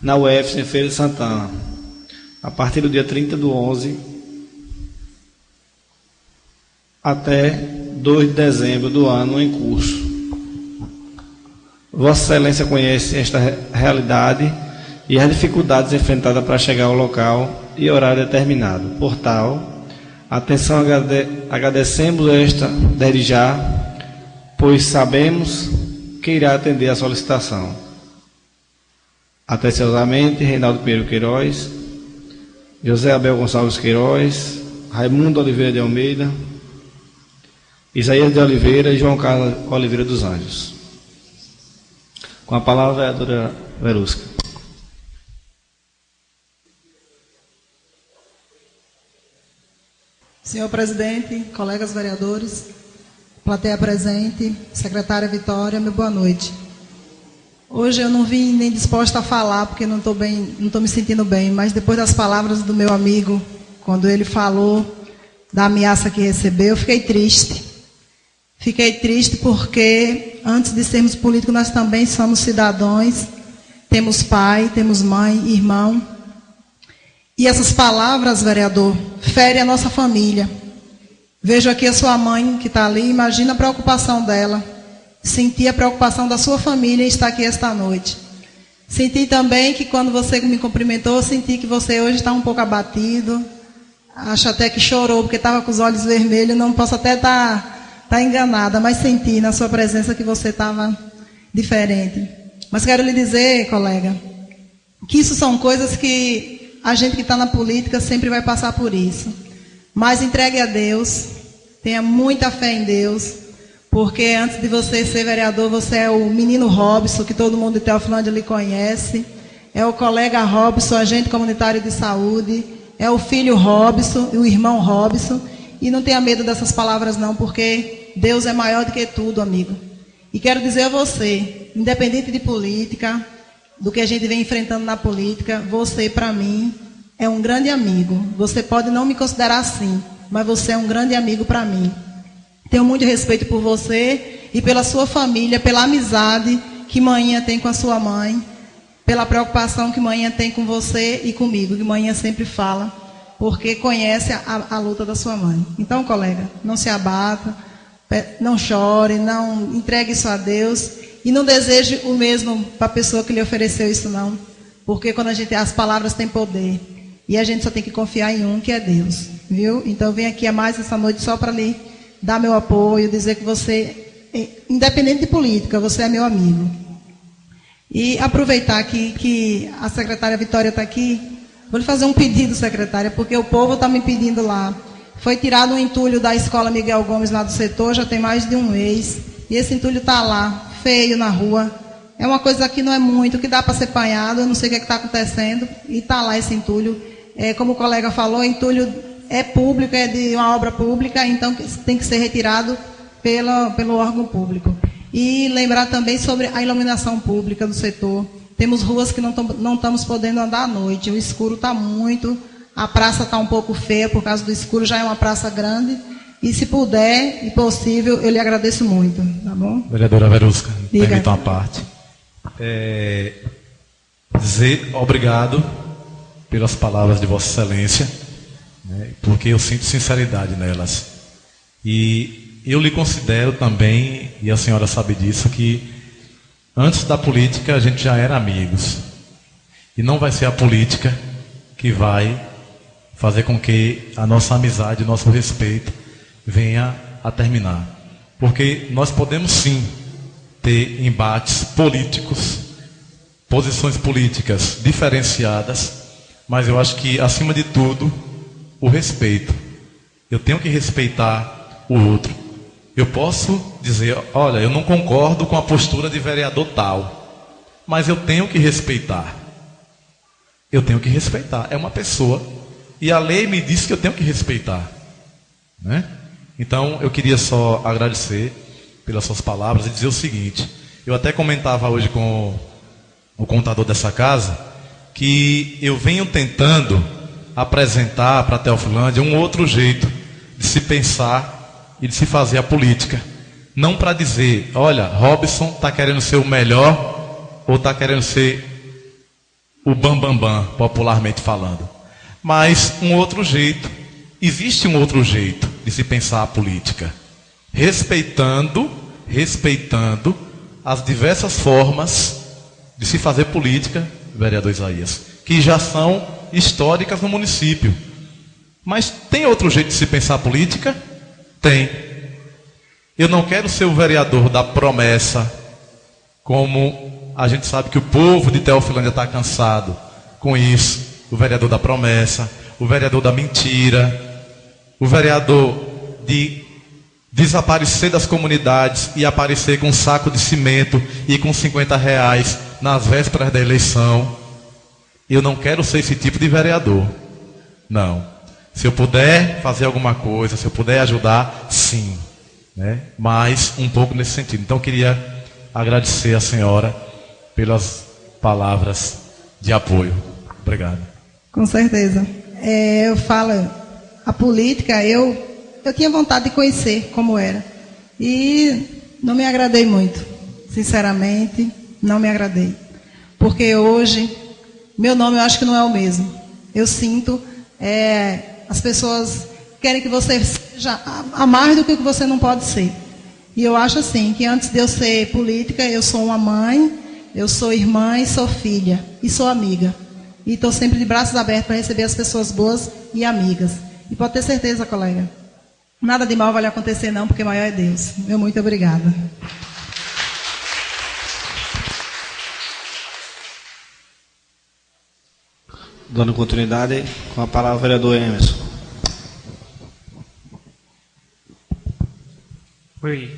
na UF em Feira de Santana, a partir do dia 30/11 até 2 de dezembro do ano em curso. Vossa Excelência conhece esta realidade e as dificuldades enfrentadas para chegar ao local e horário determinado. Por tal, atenção, agradecemos esta desde já, pois sabemos que irá atender a solicitação. Atenciosamente, Reinaldo Pinheiro Queiroz, José Abel Gonçalves Queiroz, Raimundo Oliveira de Almeida, Isaías de Oliveira e João Carlos Oliveira dos Anjos. Com a palavra, a vereadora Verusca. Senhor presidente, colegas vereadores, plateia presente, secretária Vitória, meu boa noite. Hoje eu não vim nem disposta a falar, porque não estou me sentindo bem, mas depois das palavras do meu amigo, quando ele falou da ameaça que recebeu, eu fiquei triste. Fiquei triste porque, antes de sermos políticos, nós também somos cidadãos, temos pai, temos mãe, irmão. E essas palavras, vereador, ferem a nossa família. Vejo aqui a sua mãe que está ali, imagina a preocupação dela. Senti a preocupação da sua família em estar aqui esta noite. Senti também que quando você me cumprimentou, senti que você hoje está um pouco abatido. Acho até que chorou, porque estava com os olhos vermelhos. Não posso até estar enganada, mas senti na sua presença que você estava diferente. Mas quero lhe dizer, colega, que isso são coisas que a gente que está na política sempre vai passar por isso. Mas entregue a Deus, tenha muita fé em Deus, porque antes de você ser vereador, você é o menino Robson, que todo mundo de Teofilândia lhe conhece, é o colega Robson, agente comunitário de saúde, é o filho Robson e o irmão Robson, e não tenha medo dessas palavras não, porque Deus é maior do que tudo, amigo. E quero dizer a você, independente de política, do que a gente vem enfrentando na política, você, para mim, é um grande amigo. Você pode não me considerar assim, mas você é um grande amigo para mim. Tenho muito respeito por você e pela sua família, pela amizade que manhã tem com a sua mãe, pela preocupação que manhã tem com você e comigo, que manhã sempre fala, porque conhece a luta da sua mãe. Então, colega, não se abata, não chore, não entregue isso a Deus e não deseje o mesmo para a pessoa que lhe ofereceu isso não, porque quando as palavras têm poder e a gente só tem que confiar em um, que é Deus, viu? Então eu venho aqui mais essa noite só para lhe dar meu apoio, dizer que você, independente de política, você é meu amigo. E aproveitar que a secretária Vitória está aqui, vou lhe fazer um pedido, secretária, porque o povo está me pedindo lá. Foi tirado um entulho da escola Miguel Gomes lá do setor, já tem mais de um mês, e esse entulho está lá, feio na rua. É uma coisa que não é muito, que dá para ser apanhado, eu não sei o que está acontecendo, e está lá esse entulho. Como o colega falou, entulho é público, é de uma obra pública, então tem que ser retirado pelo órgão público. E lembrar também sobre a iluminação pública do setor. Temos ruas que não estamos podendo andar à noite, o escuro está muito, a praça está um pouco feia por causa do escuro, já é uma praça grande, e se puder e possível, eu lhe agradeço muito, tá bom? Vereadora Verusca, Diga. permita uma parte. Dizer obrigado pelas palavras de Vossa Excelência, né, porque eu sinto sinceridade nelas. E eu lhe considero também, e a senhora sabe disso, que antes da política a gente já era amigos. E não vai ser a política que vai fazer com que a nossa amizade, o nosso respeito venha a terminar. Porque nós podemos sim ter embates políticos, posições políticas diferenciadas, mas eu acho que, acima de tudo, o respeito. Eu tenho que respeitar o outro. Eu posso dizer, olha, eu não concordo com a postura de vereador tal, mas eu tenho que respeitar. Eu tenho que respeitar. É uma pessoa. E a lei me diz que eu tenho que respeitar, né? Então, eu queria só agradecer pelas suas palavras e dizer o seguinte. Eu até comentava hoje com o contador dessa casa que eu venho tentando apresentar para a Teofilândia um outro jeito de se pensar e de se fazer a política. Não para dizer, olha, Robson está querendo ser o melhor ou está querendo ser o bambambam, popularmente falando. Mas um outro jeito. Existe um outro jeito de se pensar a política. Respeitando as diversas formas de se fazer política, vereador Isaías, que já são históricas no município. Mas tem outro jeito de se pensar a política? Tem. Eu não quero ser o vereador da promessa, como a gente sabe que o povo de Teofilândia está cansado com isso. O vereador da promessa, o vereador da mentira, o vereador de desaparecer das comunidades e aparecer com um saco de cimento e com R$50 nas vésperas da eleição. Eu não quero ser esse tipo de vereador. Não. Se eu puder fazer alguma coisa, se eu puder ajudar, sim, né? Mas um pouco nesse sentido. Então eu queria agradecer a senhora pelas palavras de apoio. Obrigado. Com certeza. Eu falo, a política, eu tinha vontade de conhecer como era. E não me agradei muito. Sinceramente, não me agradei. Porque hoje, meu nome eu acho que não é o mesmo. Eu sinto, as pessoas querem que você seja a mais do que você não pode ser. E eu acho assim, que antes de eu ser política, eu sou uma mãe, eu sou irmã e sou filha. E sou amiga. E estou sempre de braços abertos para receber as pessoas boas e amigas. E pode ter certeza, colega, nada de mal vai lhe acontecer não, porque maior é Deus. Meu muito obrigada. Dando continuidade, com a palavra o vereador Emerson. Oi.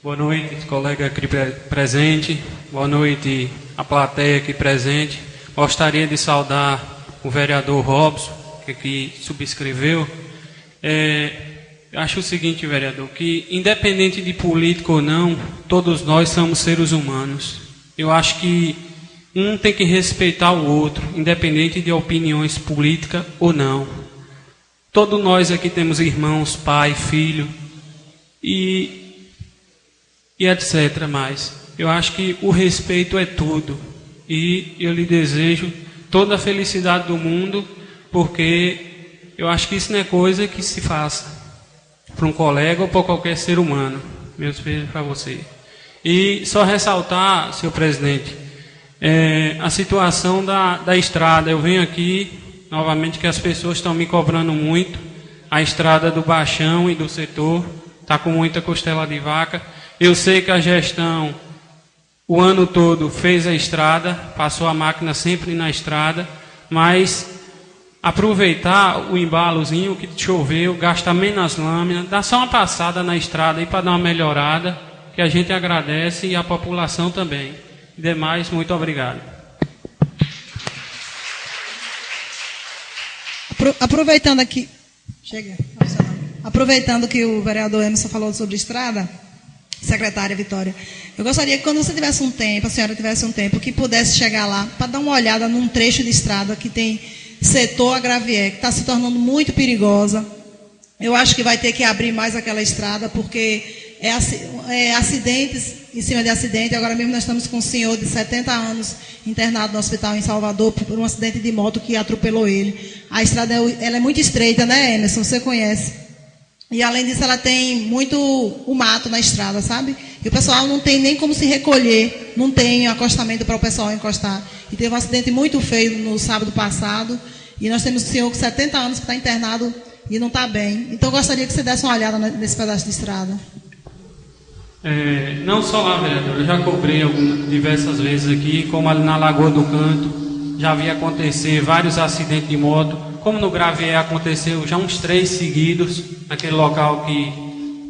Boa noite, colega aqui presente. Boa noite, a plateia aqui presente. Gostaria de saudar o vereador Robson, que subscreveu. Acho o seguinte, vereador, que independente de político ou não, todos nós somos seres humanos. Eu acho que um tem que respeitar o outro, independente de opiniões políticas ou não. Todos nós aqui temos irmãos, pai, filho e etc. Mas eu acho que o respeito é tudo. E eu lhe desejo toda a felicidade do mundo, porque eu acho que isso não é coisa que se faça para um colega ou para qualquer ser humano. Meus beijos para você. E só ressaltar, senhor presidente, a situação da estrada. Eu venho aqui, novamente, que as pessoas estão me cobrando muito. A estrada do Baixão e do setor está com muita costela de vaca. Eu sei que a gestão o ano todo fez a estrada, passou a máquina sempre na estrada, mas aproveitar o embalozinho que choveu, gastar menos lâmina, dar só uma passada na estrada aí para dar uma melhorada, que a gente agradece e a população também. Demais, muito obrigado. Aproveitando aqui, aproveitando que o vereador Emerson falou sobre estrada, secretária Vitória, eu gostaria que quando você tivesse um tempo, a senhora tivesse um tempo, que pudesse chegar lá para dar uma olhada num trecho de estrada que tem setor Agravier, que está se tornando muito perigosa. Eu acho que vai ter que abrir mais aquela estrada, porque acidentes em cima de acidente. Agora mesmo nós estamos com um senhor de 70 anos internado no hospital em Salvador por um acidente de moto que atropelou ele. A estrada ela é muito estreita, né, Emerson? Você conhece. E além disso, ela tem muito o mato na estrada, sabe? E o pessoal não tem nem como se recolher, não tem acostamento para o pessoal encostar. E teve um acidente muito feio no sábado passado, e nós temos um senhor com 70 anos que está internado e não está bem. Então eu gostaria que você desse uma olhada nesse pedaço de estrada. Não só lá, vereador, eu já cobrei diversas vezes aqui, como ali na Lagoa do Canto, já vi acontecer vários acidentes de moto. como no Gravier aconteceu já uns 3 seguidos, naquele local que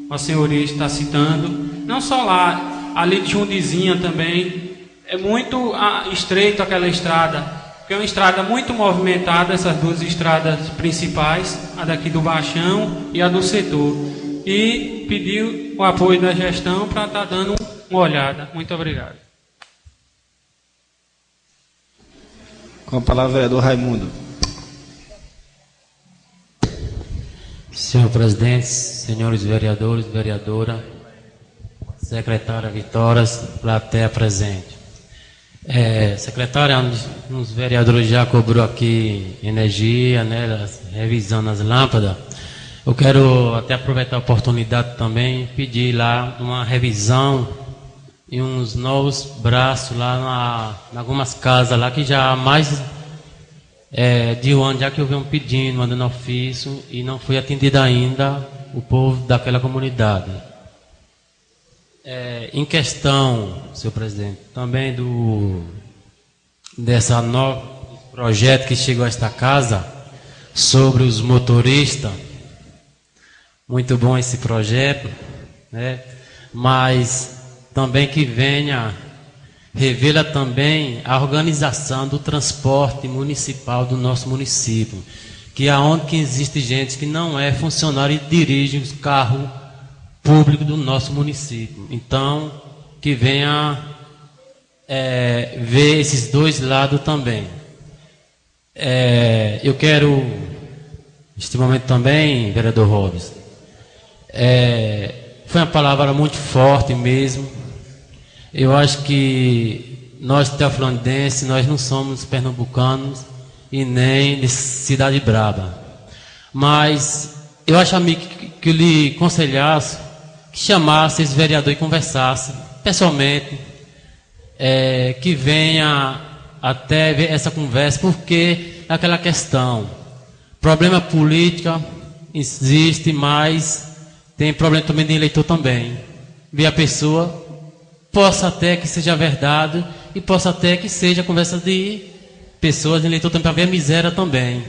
a senhoria está citando. Não só lá, ali de Jundizinha também, é muito estreito aquela estrada, porque é uma estrada muito movimentada, essas 2 estradas principais, a daqui do Baixão e a do setor. E pediu o apoio da gestão para estar dando uma olhada. Muito obrigado. Com a palavra, vereador Raimundo. Senhor presidente, senhores vereadores, vereadora, secretária Vitória, plateia presente. Secretária, um dos vereadores já cobrou aqui energia, né, revisando as lâmpadas. Eu quero até aproveitar a oportunidade também, pedir lá uma revisão e uns novos braços lá em algumas casas lá que já há mais de um ano já que eu venho pedindo, mandando ofício e não foi atendido ainda o povo daquela comunidade. Em questão, senhor presidente, também dessa nova projeto que chegou a esta casa sobre os motoristas, muito bom esse projeto, né? Mas também que venha, revela também a organização do transporte municipal do nosso município, que é onde que existe gente que não é funcionário e dirige os carros público do nosso município. Então, que venha ver esses 2 lados também. Eu quero, neste momento também, vereador Robes, foi uma palavra muito forte mesmo. Eu acho que nós, teoflandenses, nós não somos pernambucanos e nem de Cidade Braba. Mas eu acho, amigo, que eu lhe aconselhasse que chamasse esse vereador e conversasse pessoalmente, que venha até ver essa conversa, porque é aquela questão, problema política existe, mas tem problema também de eleitor também. Ver a pessoa, possa até que seja verdade e possa até que seja conversa de pessoas de eleitor também, para ver a miséria também,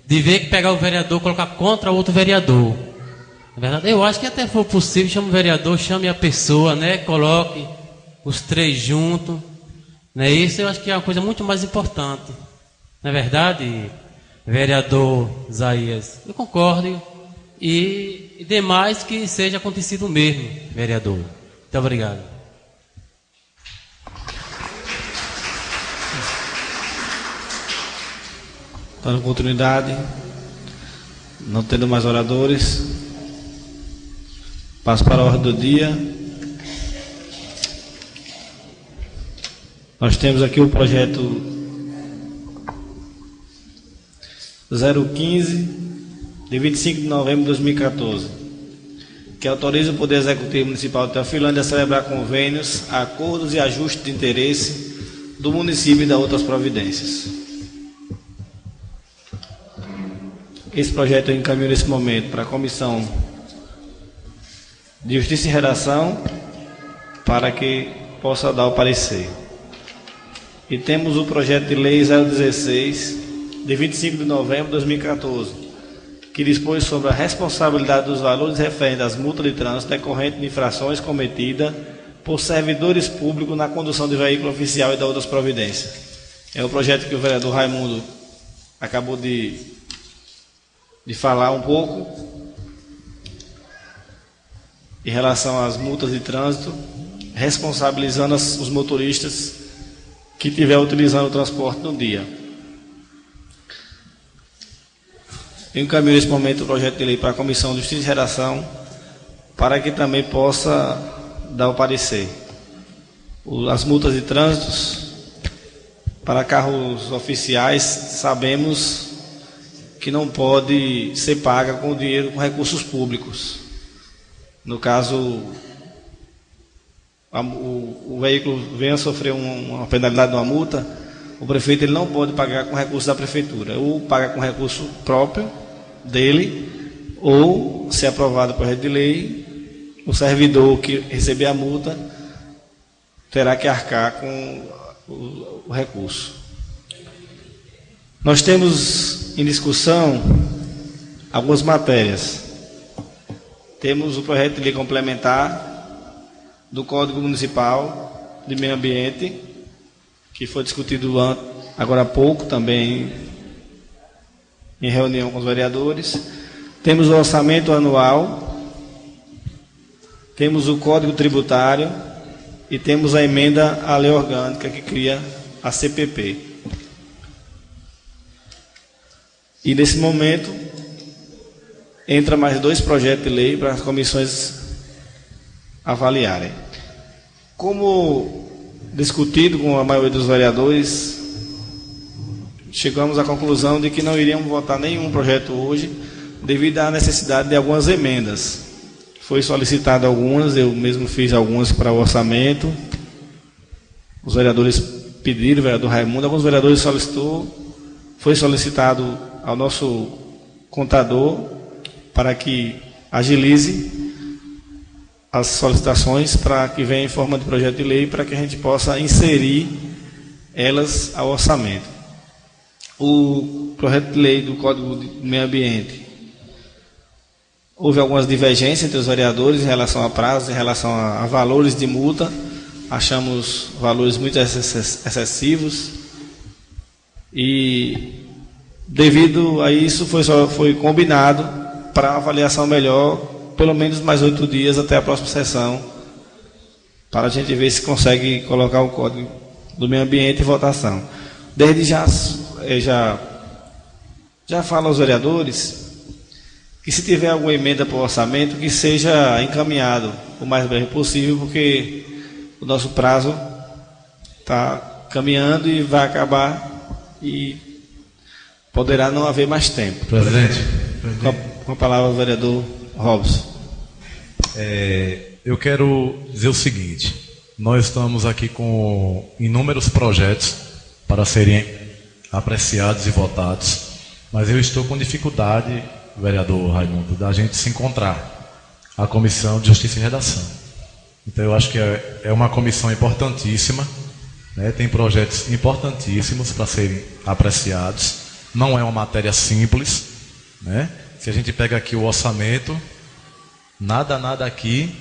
de ver que pegar o vereador, colocar contra outro vereador. É verdade? Eu acho que até for possível, chame o vereador, chame a pessoa, né? Coloque os 3 juntos, né? Isso eu acho que é uma coisa muito mais importante. Não é verdade, vereador Isaías? Eu concordo. E demais que seja acontecido o mesmo, vereador. Muito obrigado. Dando continuidade, não tendo mais oradores, passo para a ordem do dia. Nós temos aqui o projeto 015, de 25 de novembro de 2014, que autoriza o Poder Executivo Municipal de Teofilândia a celebrar convênios, acordos e ajustes de interesse do município e das outras providências. Esse projeto eu encaminho nesse momento para a Comissão de Justiça e Redação, para que possa dar o parecer. E temos o projeto de lei 016, de 25 de novembro de 2014, que dispõe sobre a responsabilidade dos valores referentes às multas de trânsito decorrentes de infrações cometidas por servidores públicos na condução de veículo oficial e das outras providências. É o projeto que o vereador Raimundo acabou de falar um pouco em relação às multas de trânsito, responsabilizando os motoristas que estiver utilizando o transporte no dia. Eu encaminho nesse momento o projeto de lei para a Comissão de Justiça e Redação, para que também possa dar o parecer. As multas de trânsito para carros oficiais, sabemos que não pode ser paga com dinheiro, com recursos públicos. No caso, o veículo venha a sofrer uma penalidade de uma multa, o prefeito ele não pode pagar com recursos da prefeitura, ou paga com recurso próprio dele, ou, se aprovado por projeto de lei, o servidor que receber a multa terá que arcar com o recurso. Nós temos em discussão algumas matérias. Temos o projeto de lei complementar do Código Municipal de Meio Ambiente, que foi discutido agora há pouco também em reunião com os vereadores. Temos o orçamento anual, temos o Código Tributário e temos a emenda à lei orgânica que cria a CPP. E nesse momento entra mais 2 projetos de lei para as comissões avaliarem. Como discutido com a maioria dos vereadores, chegamos à conclusão de que não iríamos votar nenhum projeto hoje, devido à necessidade de algumas emendas. Foi solicitado algumas, eu mesmo fiz algumas para o orçamento. Os vereadores pediram, o vereador Raimundo, alguns vereadores foi solicitado ao nosso contador para que agilize as solicitações para que venha em forma de projeto de lei, para que a gente possa inserir elas ao orçamento. O projeto de lei do Código de Meio Ambiente, houve algumas divergências entre os vereadores em relação a prazos, em relação a valores de multa. Achamos valores muito excessivos e, devido a isso, foi combinado para avaliação melhor, pelo menos mais 8 dias até a próxima sessão, para a gente ver se consegue colocar o Código do Meio Ambiente em votação. Desde já falo aos vereadores que, se tiver alguma emenda para o orçamento, que seja encaminhado o mais breve possível, porque o nosso prazo está caminhando e vai acabar e poderá não haver mais tempo. Presidente. Com a palavra o vereador Robson. Eu quero dizer o seguinte: nós estamos aqui com inúmeros projetos para serem apreciados e votados, mas eu estou com dificuldade, vereador Raimundo, da gente se encontrar, a Comissão de Justiça e Redação. Então eu acho que é uma comissão importantíssima, né? Tem projetos importantíssimos para serem apreciados, não é uma matéria simples, né? Se a gente pega aqui o orçamento, nada aqui,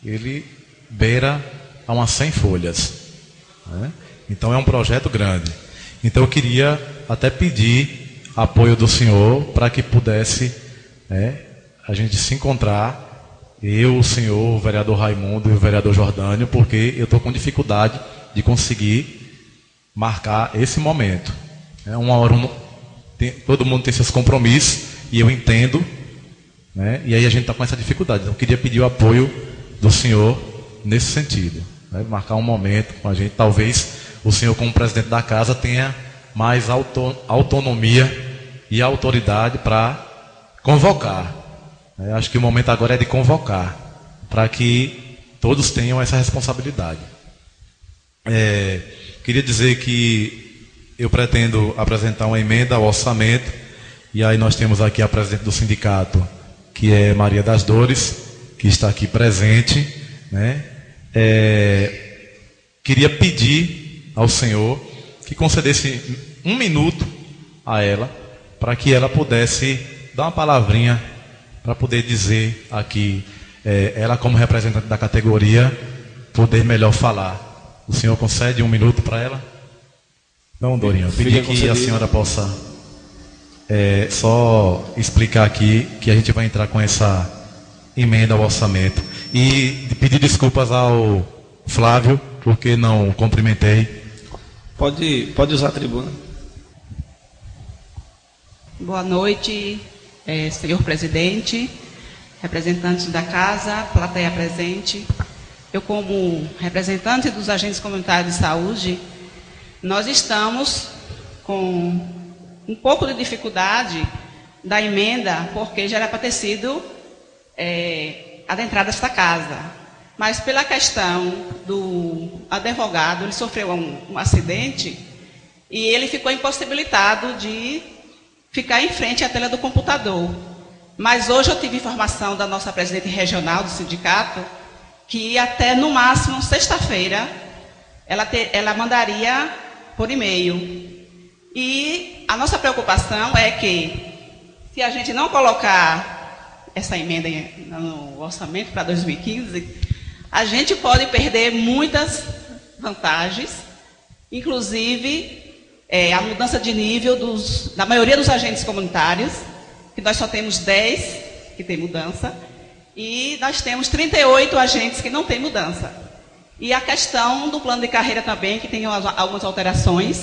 ele beira a umas 100 folhas, né? Então é um projeto grande. Então eu queria até pedir apoio do senhor para que pudesse, né, a gente se encontrar, eu, o senhor, o vereador Raimundo e o vereador Jordânio, porque eu estou com dificuldade de conseguir marcar esse momento. Uma hora todo mundo tem seus compromissos e eu entendo, né, e aí a gente está com essa dificuldade. Então eu queria pedir o apoio do senhor nesse sentido, né, marcar um momento com a gente. Talvez o senhor, como presidente da casa, tenha mais autonomia e autoridade para convocar. Acho que o momento agora é de convocar, para que todos tenham essa responsabilidade. Queria dizer que eu pretendo apresentar uma emenda ao orçamento, e aí nós temos aqui a presidente do sindicato, que é Maria das Dores, que está aqui presente, né? Queria pedir ao senhor que concedesse 1 minuto a ela, para que ela pudesse dar uma palavrinha, para poder dizer aqui, ela como representante da categoria, poder melhor falar. O senhor concede 1 minuto para ela? Não, Dorinha, eu pedi que a senhora possa só explicar aqui que a gente vai entrar com essa emenda ao orçamento. E pedir desculpas ao Flávio, porque não cumprimentei. Pode usar a tribuna. Boa noite, senhor presidente, representantes da casa, plateia presente. Eu, como representante dos agentes comunitários de saúde, nós estamos com um pouco de dificuldade da emenda, porque já era para ter sido adentrada esta casa. Mas pela questão do advogado, ele sofreu um acidente e ele ficou impossibilitado de ficar em frente à tela do computador. Mas hoje eu tive informação da nossa presidente regional do sindicato que até no máximo sexta-feira ela mandaria por e-mail. E a nossa preocupação é que, se a gente não colocar essa emenda no orçamento para 2015, a gente pode perder muitas vantagens, inclusive a mudança de nível da maioria dos agentes comunitários, que nós só temos 10 que tem mudança, e nós temos 38 agentes que não tem mudança. E a questão do plano de carreira também, que tem algumas alterações.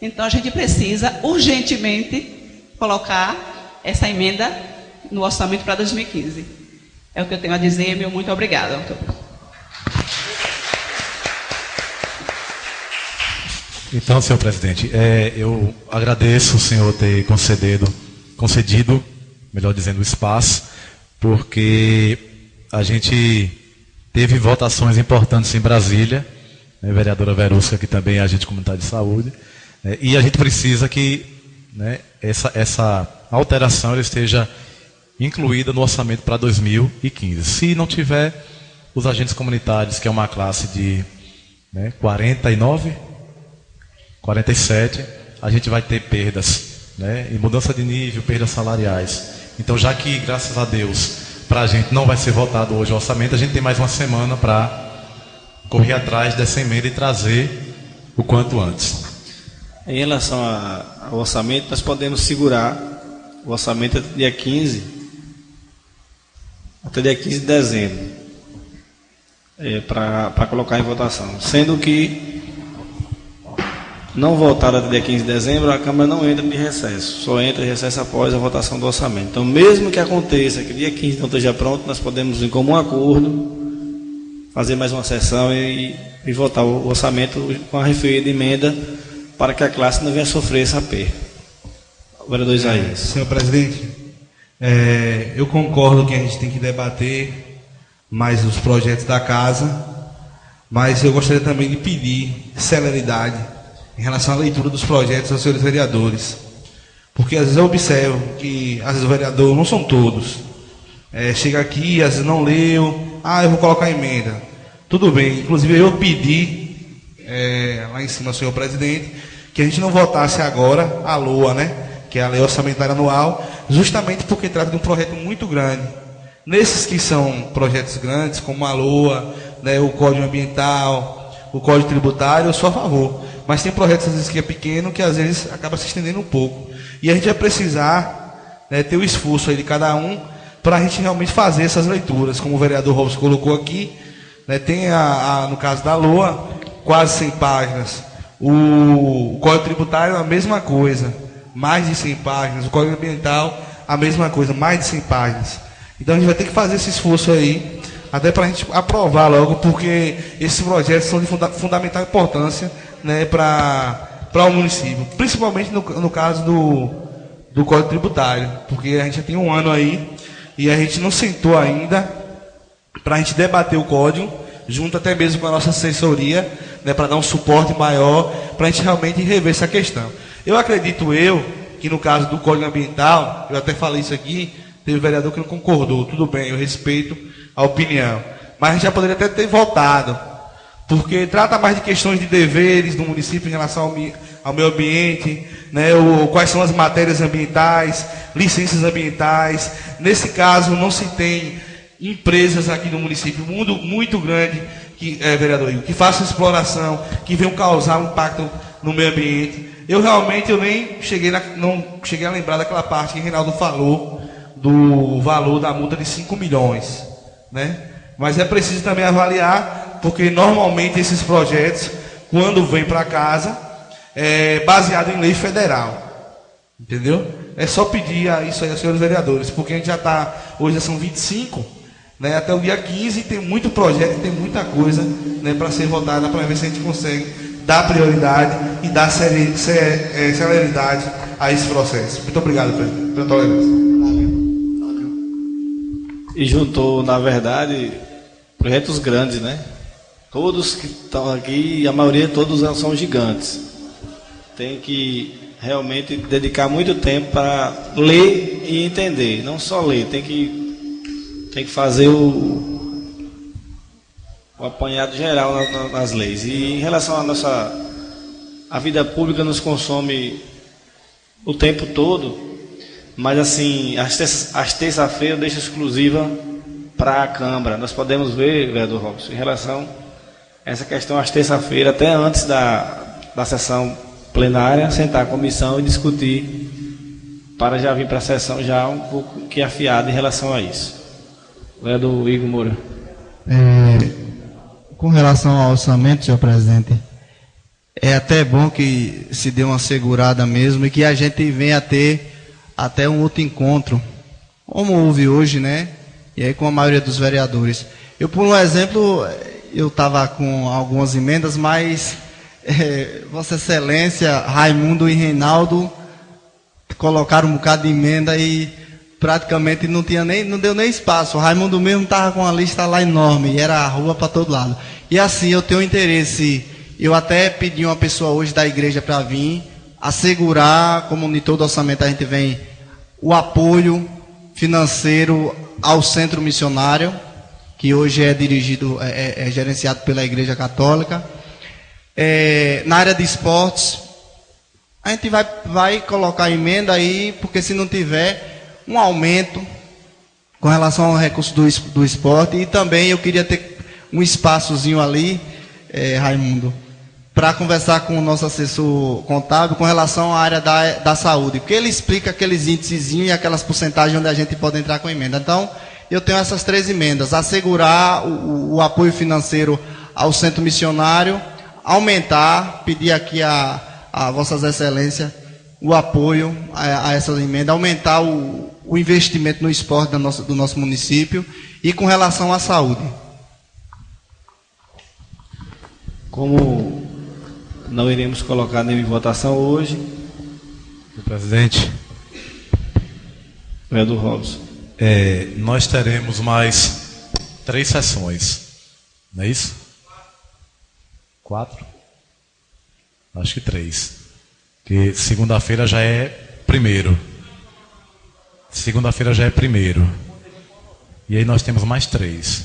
Então, a gente precisa urgentemente colocar essa emenda no orçamento para 2015. É o que eu tenho a dizer, meu muito obrigada. Então, senhor presidente, eu agradeço o senhor ter concedido, melhor dizendo, o espaço, porque a gente teve votações importantes em Brasília, né, vereadora Verusca, que também é agente comunitário de saúde, e a gente precisa que, né, essa alteração ela esteja incluída no orçamento para 2015. Se não tiver, os agentes comunitários, que é uma classe de 47, a gente vai ter perdas, né, e mudança de nível, perdas salariais. Então, já que, graças a Deus, para a gente não vai ser votado hoje o orçamento, a gente tem mais uma semana para correr atrás dessa emenda e trazer o quanto antes. Em relação ao orçamento, nós podemos segurar o orçamento até dia 15 de dezembro, para colocar em votação. Sendo que, não votado até dia 15 de dezembro, a Câmara não entra de recesso, só entra de recesso após a votação do orçamento. Então, mesmo que aconteça que dia 15 não esteja pronto, nós podemos, em comum acordo, fazer mais uma sessão e votar o orçamento com a referida emenda, para que a classe não venha sofrer essa perda. O vereador Isaías. Senhor presidente, eu concordo que a gente tem que debater mais os projetos da casa, mas eu gostaria também de pedir celeridade em relação à leitura dos projetos aos senhores vereadores. Porque às vezes eu observo que, às vezes, o vereador, não são todos, chega aqui, às vezes não leu, eu vou colocar a emenda. Tudo bem, inclusive eu pedi, lá em cima, senhor presidente, que a gente não votasse agora a LOA, né, que é a Lei Orçamentária Anual, justamente porque trata de um projeto muito grande. Nesses que são projetos grandes, como a LOA, né, o Código Ambiental, o Código Tributário, eu sou a favor. Mas tem projetos, às vezes, que é pequeno, que às vezes acaba se estendendo um pouco. E a gente vai precisar, né, ter o esforço aí de cada um para a gente realmente fazer essas leituras. Como o vereador Robson colocou aqui, né, tem, no caso da LOA, quase 100 páginas. O Código Tributário, a mesma coisa, mais de 100 páginas. O Código Ambiental, a mesma coisa, mais de 100 páginas. Então a gente vai ter que fazer esse esforço aí, até para a gente aprovar logo, porque esses projetos são de fundamental importância, né, para o município, principalmente no caso do Código Tributário, porque a gente já tem um ano aí e a gente não sentou ainda para a gente debater o código, junto até mesmo com a nossa assessoria, né, para dar um suporte maior, para a gente realmente rever essa questão. Eu acredito que no caso do Código Ambiental, eu até falei isso aqui, teve um vereador que não concordou, tudo bem, eu respeito a opinião, mas a gente já poderia até ter votado, porque trata mais de questões de deveres do município em relação ao meio ambiente, né, quais são as matérias ambientais, licenças ambientais. Nesse caso, não se tem empresas aqui no município, um mundo muito grande, vereador Igor, que façam exploração, que venham causar um impacto no meio ambiente. Eu realmente nem não cheguei a lembrar daquela parte que o Reinaldo falou, do valor da multa de 5 milhões. Né? Mas é preciso também avaliar, porque normalmente esses projetos, quando vêm para casa, é baseado em lei federal. Entendeu? É só pedir isso aí aos senhores vereadores, porque a gente já está, hoje já são 25, né, até o dia 15, tem muito projeto, tem muita coisa, né, para ser votada, para ver se a gente consegue dar prioridade e dar celeridade a esse processo. Muito obrigado, presidente, pela tolerância. E juntou, na verdade, projetos grandes, né? Todos que estão aqui, a maioria todos são gigantes. Tem que realmente dedicar muito tempo para ler e entender. Não só ler, tem que fazer o apanhado geral nas leis. E em relação à a vida pública nos consome o tempo todo, mas assim, as terça-feiras deixa exclusiva para a Câmara. Nós podemos ver, vereador Robson, em relação a essa questão, às terça-feiras, até antes da sessão plenária, sentar a comissão e discutir, para já vir para a sessão já um pouco que afiado em relação a isso. Vereador Igor Moura. Com relação ao orçamento, senhor presidente, é até bom que se dê uma segurada mesmo e que a gente venha a ter até um outro encontro, como houve hoje, né? E aí com a maioria dos vereadores. Eu, por um exemplo, eu estava com algumas emendas, mas Vossa Excelência, Raimundo e Reinaldo colocaram um bocado de emenda e praticamente não deu nem espaço. O Raimundo mesmo estava com a lista lá enorme e era a rua para todo lado. E assim, eu tenho interesse, eu até pedi uma pessoa hoje da igreja para vir assegurar, como em todo orçamento a gente vem, o apoio financeiro ao centro missionário, que hoje é dirigido, é gerenciado pela Igreja Católica. Na área de esportes, a gente vai colocar emenda aí, porque se não tiver um aumento com relação ao recurso do esporte, e também eu queria ter um espaçozinho ali, Raimundo, para conversar com o nosso assessor contábil com relação à área da saúde, porque ele explica aqueles índicezinhos e aquelas porcentagens onde a gente pode entrar com emenda. Então, eu tenho essas 3 emendas: assegurar o apoio financeiro ao centro missionário, aumentar, pedir aqui a Vossas Excelências o apoio a essas emendas, aumentar o investimento no esporte do nosso município, e com relação à saúde. Como não iremos colocar nenhuma em votação hoje, Senhor presidente, vereador Robson. Nós teremos mais 3 sessões, não é isso? 4? Acho que 3. Porque segunda-feira já é primeiro. Segunda-feira já é primeiro. E aí nós temos mais 3.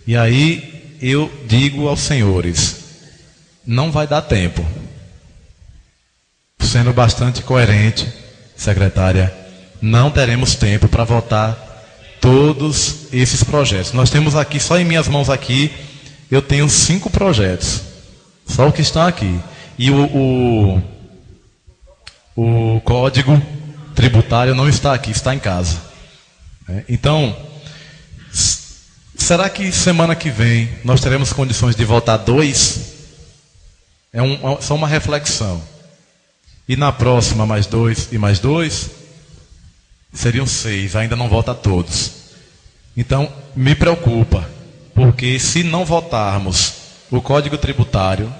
E aí eu digo aos senhores, não vai dar tempo. Sendo bastante coerente, secretária, não teremos tempo para votar todos esses projetos. Nós temos aqui, só em minhas mãos aqui, eu tenho 5 projetos. Só o que está aqui. E o código tributário não está aqui, está em casa. Então, será que semana que vem nós teremos condições de votar 2? Só uma reflexão. E na próxima mais 2 e mais 2, seriam 6, ainda não vota todos. Então, me preocupa, porque se não votarmos o Código Tributário,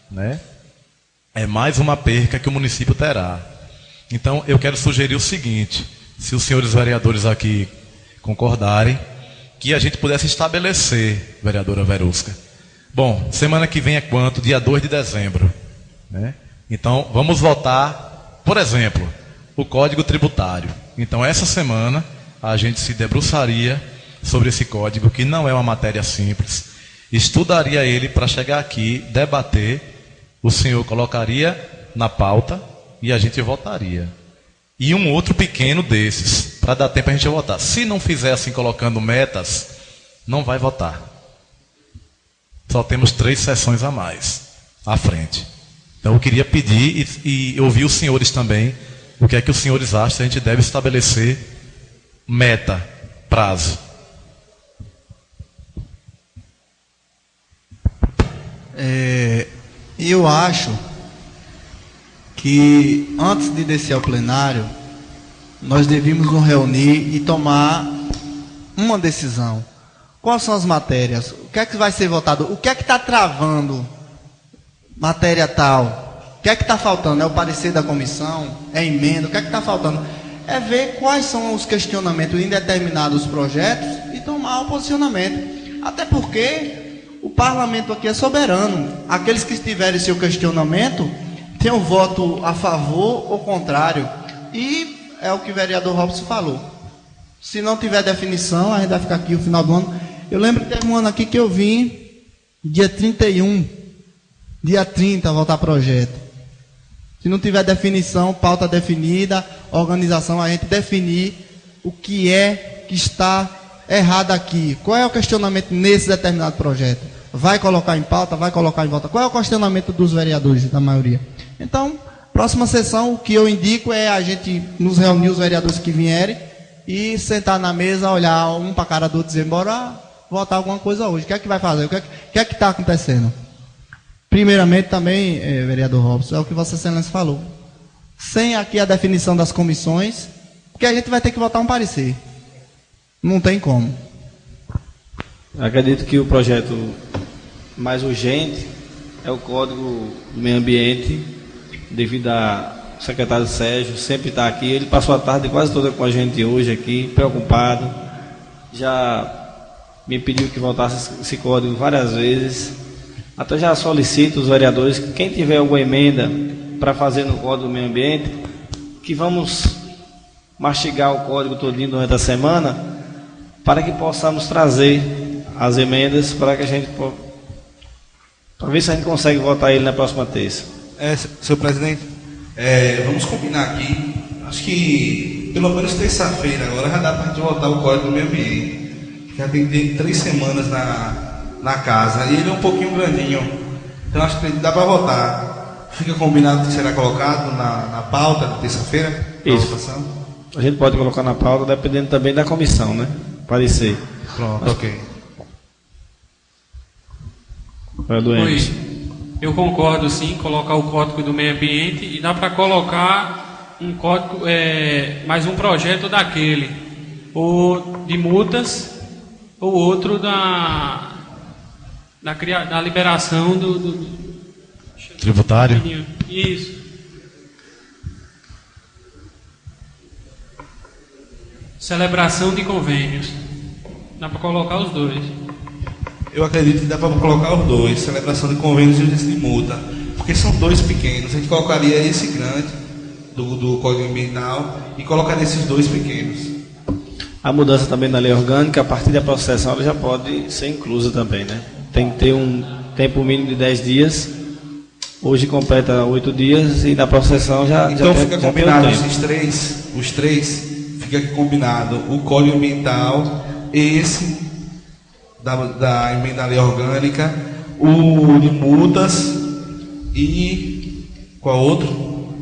né, é mais uma perca que o município terá. Então, eu quero sugerir o seguinte, se os senhores vereadores aqui concordarem, que a gente pudesse estabelecer, vereadora Verusca. Bom, semana que vem é quanto? Dia 2 de dezembro. Né? Então, vamos votar, por exemplo, o Código Tributário. Então, essa semana, a gente se debruçaria sobre esse código, que não é uma matéria simples, estudaria ele para chegar aqui, debater, o senhor colocaria na pauta e a gente votaria. E um outro pequeno desses, para dar tempo a gente votar. Se não fizer assim, colocando metas, não vai votar. Só temos 3 sessões a mais à frente. Então eu queria pedir e ouvir os senhores também, o que é que os senhores acham se a gente deve estabelecer meta, prazo. Eu acho que antes de descer ao plenário, nós devíamos nos reunir e tomar uma decisão. Quais são as matérias? O que é que vai ser votado? O que é que está travando? Matéria tal. O que é que está faltando? É o parecer da comissão? É emenda? O que é que está faltando? É ver quais são os questionamentos em determinados projetos e tomar o posicionamento. Até porque o parlamento aqui é soberano. Aqueles que tiverem seu questionamento têm um voto a favor ou contrário. E é o que o vereador Robson falou. Se não tiver definição, a gente vai ficar aqui no final do ano. Eu lembro que teve um ano aqui que eu vim dia 31, dia 30, votar projeto. Se não tiver definição, pauta definida, organização, a gente definir o que é que está errado aqui. Qual é o questionamento nesse determinado projeto? Vai colocar em pauta, vai colocar em volta. Qual é o questionamento dos vereadores, da maioria? Então, próxima sessão, o que eu indico é a gente nos reunir, os vereadores que vierem, e sentar na mesa, olhar um para a cara do outro e dizer, bora votar alguma coisa hoje. O que é que vai fazer? O que é que está acontecendo? Primeiramente também, vereador Robson, é o que Vossa Excelência falou. Sem aqui a definição das comissões, porque a gente vai ter que votar um parecer. Não tem como. Acredito que o projeto mais urgente é o Código do Meio Ambiente, devido ao secretário Sérgio sempre estar aqui. Ele passou a tarde quase toda com a gente hoje aqui, preocupado. Já me pediu que votasse esse código várias vezes. Até já solicito os vereadores que quem tiver alguma emenda para fazer no Código do Meio Ambiente, que vamos mastigar o código todinho durante a semana, para que possamos trazer as emendas para que a gente para ver se a gente consegue votar ele na próxima terça. Senhor presidente, vamos combinar aqui. Acho que pelo menos terça-feira agora já dá para a gente votar o Código do Meio Ambiente. Já tem 3 semanas na casa e ele é um pouquinho grandinho, então acho que dá para votar. Fica combinado que será colocado na pauta de terça-feira? Isso. A gente pode colocar na pauta, dependendo também da comissão, né? Parecer. Pronto, ok. Oi, eu concordo sim, colocar o Código do Meio Ambiente e dá para colocar um código, mais um projeto daquele, ou de multas, ou outro da liberação do tributário. Isso. Celebração de convênios. Dá para colocar os dois. Eu acredito que dá para colocar os dois, celebração de convênios e justiça de multa, porque são 2 pequenos. A gente colocaria esse grande do Código Ambiental e colocaria esses 2 pequenos. A mudança também na lei orgânica, a partir da processão, ela já pode ser inclusa também, né? Tem que ter um tempo mínimo de 10 dias. Hoje completa 8 dias e na processão já. Então já fica combinado os três, fica combinado o Código Ambiental, esse da emenda à lei orgânica, o de multas e qual outro?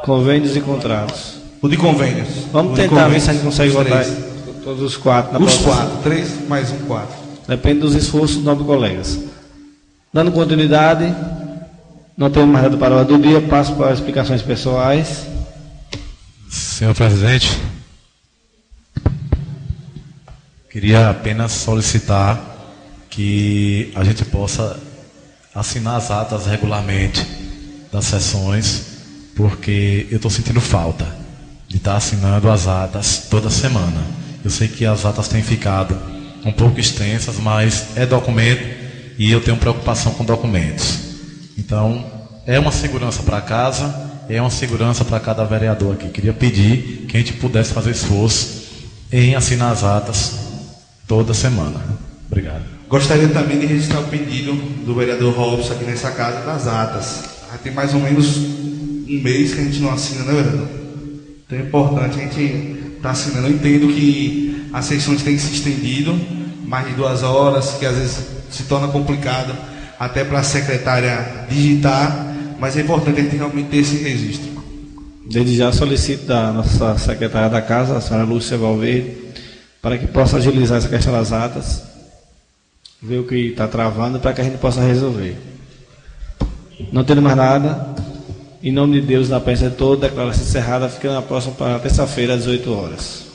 Convênios e contratos. O de convênios. Vamos tentar ver se a gente consegue votar todos os 4 na processão. Os 4, 3 mais 4. Depende dos esforços dos nobres colegas. Dando continuidade, não temos mais nada para a hora do dia, passo para as explicações pessoais. Senhor presidente, queria apenas solicitar que a gente possa assinar as atas regularmente das sessões, porque eu estou sentindo falta de estar assinando as atas toda semana. Eu sei que as atas têm ficado um pouco extensas, mas é documento e eu tenho preocupação com documentos. Então, é uma segurança para casa, é uma segurança para cada vereador aqui. Queria pedir que a gente pudesse fazer esforço em assinar as atas toda semana. Obrigado. Gostaria também de registrar o pedido do vereador Robson aqui nessa casa das atas. Já tem mais ou menos um mês que a gente não assina, né, vereador? Então é importante a gente estar assinando. Eu entendo que as sessões têm se estendido mais de 2 horas, que às vezes se torna complicado até para a secretária digitar, mas é importante a gente realmente ter esse registro. Desde já solicito da nossa secretária da casa, a senhora Lúcia Valverde, para que possa agilizar essa questão das atas, ver o que está travando, para que a gente possa resolver. Não tendo mais nada, em nome de Deus, na presença de todos, declaração encerrada, fica na próxima terça-feira, às 18 horas.